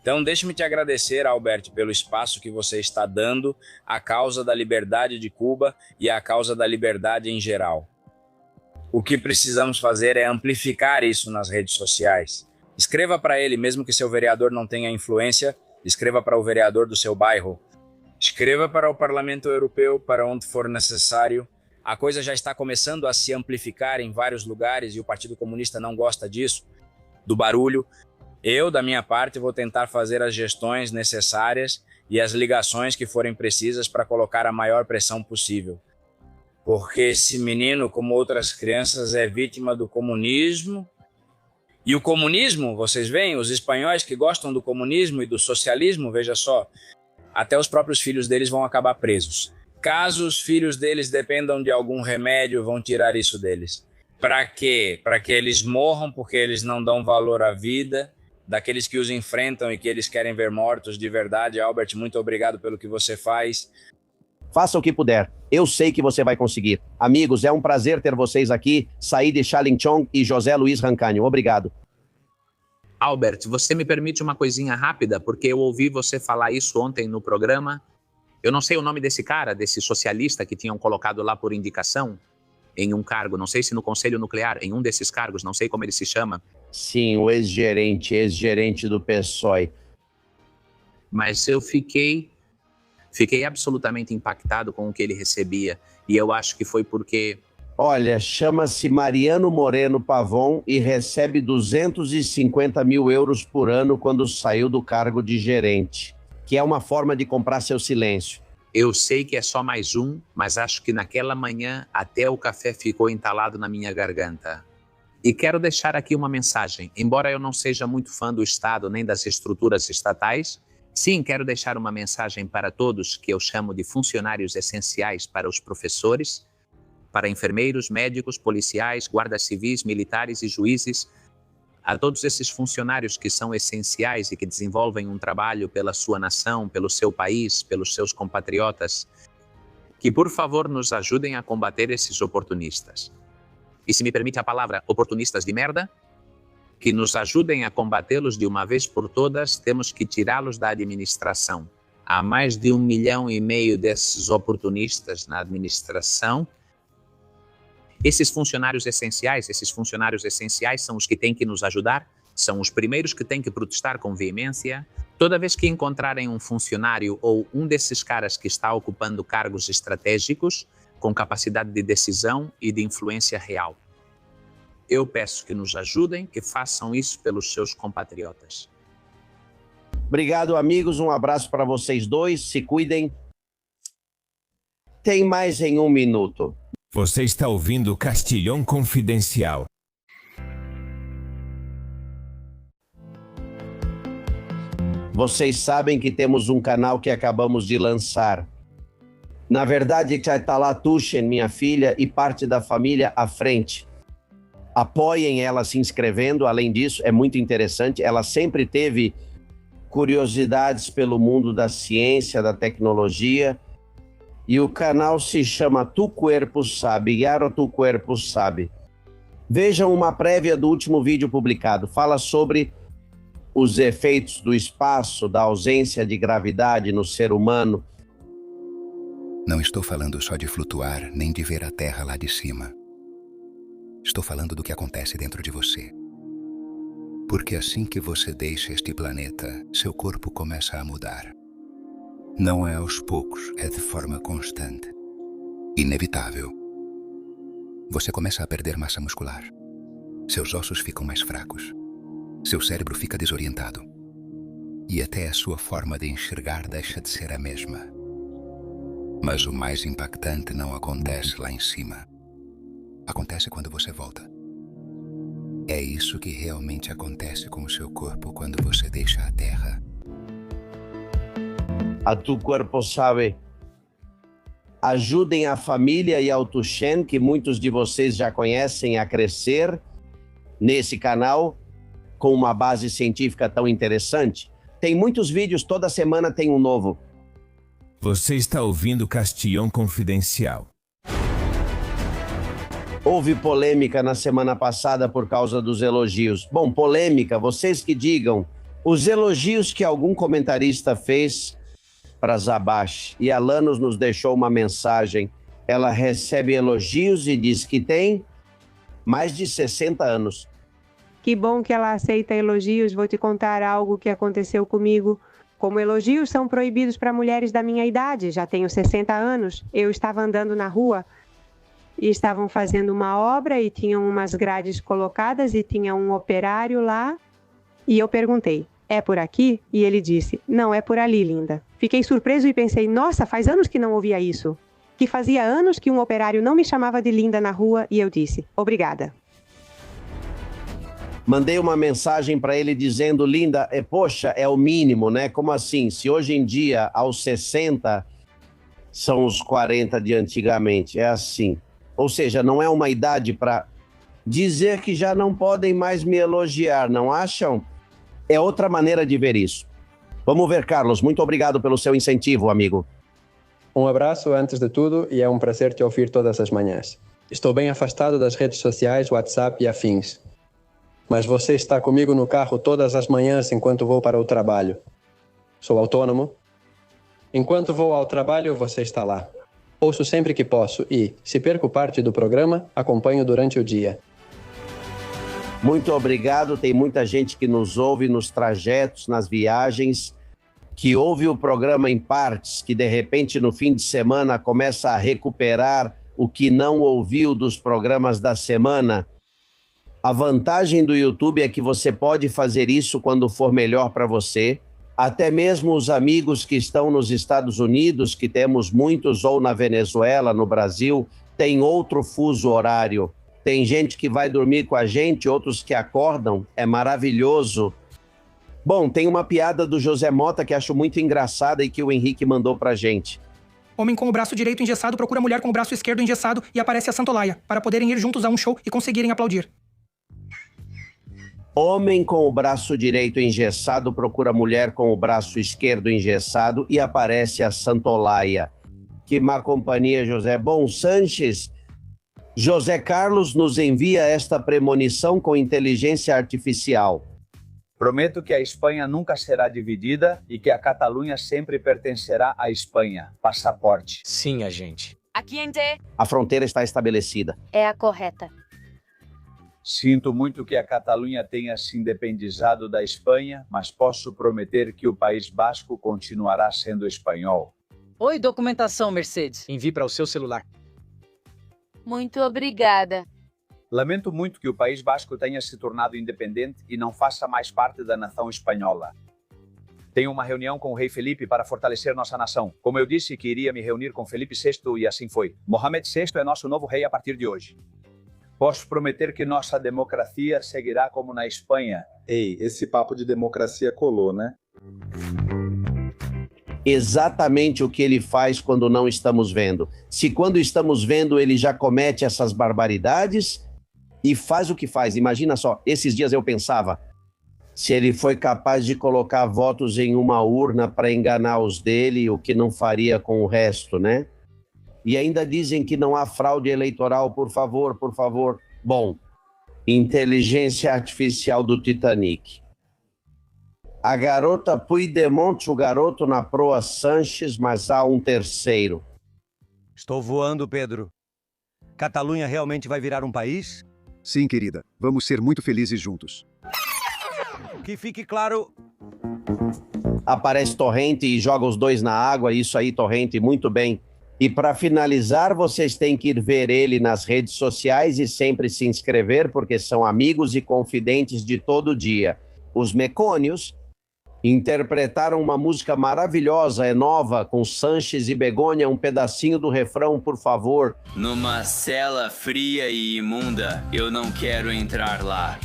Então, deixe-me te agradecer, Albert, pelo espaço que você está dando à causa da liberdade de Cuba e à causa da liberdade em geral. O que precisamos fazer é amplificar isso nas redes sociais. Escreva para ele, mesmo que seu vereador não tenha influência, escreva para o vereador do seu bairro. Escreva para o Parlamento Europeu, para onde for necessário. A coisa já está começando a se amplificar em vários lugares e o Partido Comunista não gosta disso, do barulho. Eu, da minha parte, vou tentar fazer as gestões necessárias e as ligações que forem precisas para colocar a maior pressão possível. Porque esse menino, como outras crianças, é vítima do comunismo. E o comunismo, vocês veem, os espanhóis que gostam do comunismo e do socialismo, veja só, até os próprios filhos deles vão acabar presos. Caso os filhos deles dependam de algum remédio, vão tirar isso deles. Para quê? Para que eles morram porque eles não dão valor à vida, daqueles que os enfrentam e que eles querem ver mortos de verdade. Albert, muito obrigado pelo que você faz. Faça o que puder. Eu sei que você vai conseguir. Amigos, é um prazer ter vocês aqui. Saíde Shalin Chong e José Luiz Rancanho. Obrigado. Albert, você me permite uma coisinha rápida? Porque eu ouvi você falar isso ontem no programa. Eu não sei o nome desse cara, desse socialista que tinham colocado lá por indicação em um cargo. Não sei se no Conselho Nuclear, em um desses cargos, não sei como ele se chama. Sim, o ex-gerente do PSOE. Mas eu fiquei absolutamente impactado com o que ele recebia. E eu acho que foi porque... Olha, chama-se Mariano Moreno Pavon e recebe 250 mil euros por ano quando saiu do cargo de gerente, que é uma forma de comprar seu silêncio. Eu sei que é só mais um, mas acho que naquela manhã até o café ficou entalado na minha garganta. E quero deixar aqui uma mensagem. Embora eu não seja muito fã do Estado nem das estruturas estatais, sim, quero deixar uma mensagem para todos que eu chamo de funcionários essenciais, para os professores, para enfermeiros, médicos, policiais, guardas civis, militares e juízes, a todos esses funcionários que são essenciais e que desenvolvem um trabalho pela sua nação, pelo seu país, pelos seus compatriotas, que por favor nos ajudem a combater esses oportunistas. E se me permite a palavra, oportunistas de merda, que nos ajudem a combatê-los de uma vez por todas, temos que tirá-los da administração. Há mais de 1,5 milhão desses oportunistas na administração. Esses funcionários essenciais são os que têm que nos ajudar, são os primeiros que têm que protestar com veemência. Toda vez que encontrarem um funcionário ou um desses caras que está ocupando cargos estratégicos, com capacidade de decisão e de influência real, eu peço que nos ajudem, que façam isso pelos seus compatriotas. Obrigado, amigos. Um abraço para vocês dois. Se cuidem. Tem mais em 1 minuto. Você está ouvindo Castilhão Confidencial. Vocês sabem que temos um canal que acabamos de lançar. Na verdade, já está lá Tushen, minha filha, e parte da família à frente. Apoiem ela se inscrevendo. Além disso, é muito interessante. Ela sempre teve curiosidades pelo mundo da ciência, da tecnologia. E o canal se chama Tu Cuerpo Sabe, Yaro Tu Cuerpo Sabe. Vejam uma prévia do último vídeo publicado. Fala sobre os efeitos do espaço, da ausência de gravidade no ser humano. Não estou falando só de flutuar, nem de ver a Terra lá de cima. Estou falando do que acontece dentro de você. Porque assim que você deixa este planeta, seu corpo começa a mudar. Não é aos poucos, é de forma constante. Inevitável. Você começa a perder massa muscular. Seus ossos ficam mais fracos. Seu cérebro fica desorientado. E até a sua forma de enxergar deixa de ser a mesma. Mas o mais impactante não acontece lá em cima. Acontece quando você volta. É isso que realmente acontece com o seu corpo quando você deixa a Terra. A Tu Corpo Sabe. Ajudem a família e ao Tuxen, que muitos de vocês já conhecem, a crescer nesse canal com uma base científica tão interessante. Tem muitos vídeos, toda semana tem um novo. Você está ouvindo Castillon Confidencial. Houve polêmica na semana passada por causa dos elogios. Bom, polêmica, vocês que digam. Os elogios que algum comentarista fez para Zabash, e a Lanos nos deixou uma mensagem. Ela recebe elogios e diz que tem mais de 60 anos. Que bom que ela aceita elogios. Vou te contar algo que aconteceu comigo. Como elogios são proibidos para mulheres da minha idade, já tenho 60 anos, eu estava andando na rua e estavam fazendo uma obra e tinham umas grades colocadas e tinha um operário lá e eu perguntei, é por aqui? E ele disse, não, é por ali, linda. Fiquei surpreso e pensei, nossa, faz anos que não ouvia isso. Que fazia anos que um operário não me chamava de linda na rua e eu disse, obrigada. Mandei uma mensagem para ele dizendo, linda, poxa, é o mínimo, né? Como assim? Se hoje em dia, aos 60, são os 40 de antigamente, é assim. Ou seja, não é uma idade para dizer que já não podem mais me elogiar, não acham? É outra maneira de ver isso. Vamos ver, Carlos, muito obrigado pelo seu incentivo, amigo. Um abraço antes de tudo e é um prazer te ouvir todas as manhãs. Estou bem afastado das redes sociais, WhatsApp e afins. Mas você está comigo no carro todas as manhãs enquanto vou para o trabalho. Sou autônomo. Enquanto vou ao trabalho, você está lá. Ouço sempre que posso e, se perco parte do programa, acompanho durante o dia. Muito obrigado. Tem muita gente que nos ouve nos trajetos, nas viagens, que ouve o programa em partes, que de repente no fim de semana começa a recuperar o que não ouviu dos programas da semana. A vantagem do YouTube é que você pode fazer isso quando for melhor para você. Até mesmo os amigos que estão nos Estados Unidos, que temos muitos, ou na Venezuela, no Brasil, tem outro fuso horário. Tem gente que vai dormir com a gente, outros que acordam. É maravilhoso. Bom, tem uma piada do José Mota que acho muito engraçada e que o Henrique mandou pra gente. Homem com o braço direito engessado procura mulher com o braço esquerdo engessado e aparece a Santolaia, para poderem ir juntos a um show e conseguirem aplaudir. Homem com o braço direito engessado procura mulher com o braço esquerdo engessado e aparece a Santolaia. Que má companhia, José. Bom, Sanches, José Carlos nos envia esta premonição com inteligência artificial. Prometo que a Espanha nunca será dividida e que a Catalunha sempre pertencerá à Espanha. Passaporte. Sim, agente. Aqui em A fronteira está estabelecida. é a correta. Sinto muito que a Catalunha tenha se independizado da Espanha, mas posso prometer que o País Basco continuará sendo espanhol. Oi, documentação, Mercedes. Envie para o seu celular. Muito obrigada. Lamento muito que o País Basco tenha se tornado independente e não faça mais parte da nação espanhola. Tenho uma reunião com o rei Felipe para fortalecer nossa nação. Como eu disse que iria me reunir com Felipe VI e assim foi. Mohamed VI é nosso novo rei a partir de hoje. Posso prometer que nossa democracia seguirá como na Espanha. Ei, esse papo de democracia colou, né? Exatamente o que ele faz quando não estamos vendo. Se quando estamos vendo ele já comete essas barbaridades e faz o que faz. Imagina só, esses dias eu pensava, se ele foi capaz de colocar votos em uma urna para enganar os dele, o que não faria com o resto, né? E ainda dizem que não há fraude eleitoral, por favor, por favor. Bom, inteligência artificial do Titanic. A garota Puigdemont, o garoto na proa Sanches, mas há um terceiro. Estou voando, Pedro. Catalunha realmente vai virar um país? Sim, querida. Vamos ser muito felizes juntos. Que fique claro... Aparece Torrente e joga os dois na água. Isso aí, Torrente, muito bem. E para finalizar, vocês têm que ir ver ele nas redes sociais e sempre se inscrever, porque são amigos e confidentes de todo dia. Os Mecônios interpretaram uma música maravilhosa, é nova, com Sanches e Begônia. Um pedacinho do refrão, por favor. Numa cela fria e imunda, eu não quero entrar lá.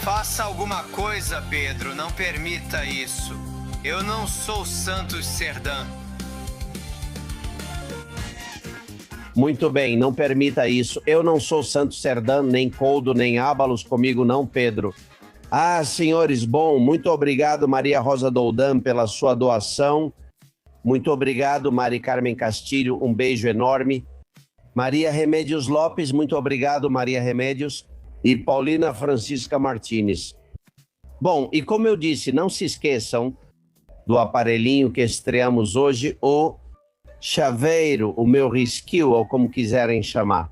Faça alguma coisa, Pedro, não permita isso. Eu não sou Santos Serdã. Muito bem, não permita isso. Eu não sou Santos Serdã, nem Coldo, nem Ábalos, comigo não, Pedro. Ah, senhores, bom, muito obrigado, Maria Rosa Doldan, pela sua doação. Muito obrigado, Mari Carmen Castilho, um beijo enorme. Maria Remédios Lopes, muito obrigado, Maria Remédios. E Paulina Francisca Martins. Bom, e como eu disse, não se esqueçam do aparelhinho que estreamos hoje, o chaveiro, o meu rescue, ou como quiserem chamar.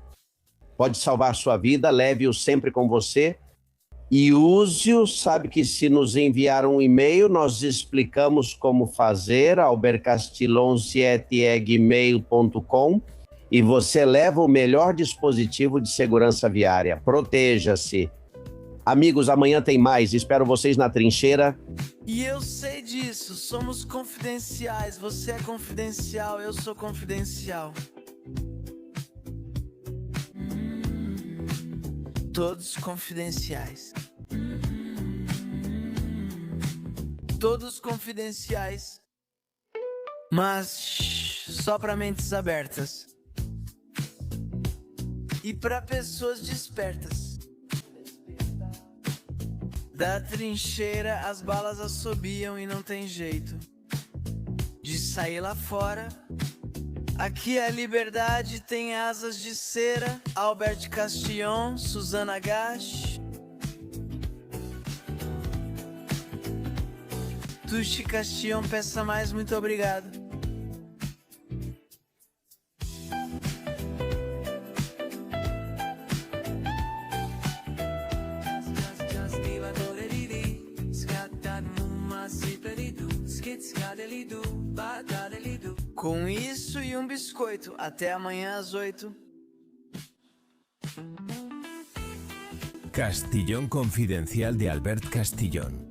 Pode salvar sua vida, leve-o sempre com você e use-o. Sabe que se nos enviar um e-mail, nós explicamos como fazer, albercastilon7@gmail.com, e você leva o melhor dispositivo de segurança viária. Proteja-se. Amigos, amanhã tem mais. Espero vocês na trincheira. E eu sei disso, somos confidenciais. Você é confidencial, eu sou confidencial. Todos confidenciais. Todos confidenciais. Mas só para mentes abertas. E para pessoas despertas. Da trincheira as balas assobiam e não tem jeito de sair lá fora. Aqui a liberdade tem asas de cera. Albert Castillon, Susana Gash, Tuxi Castillon, peça mais, muito obrigado. Com isso e um biscoito, até amanhã às 8. Castillon Confidencial de Albert Castillon.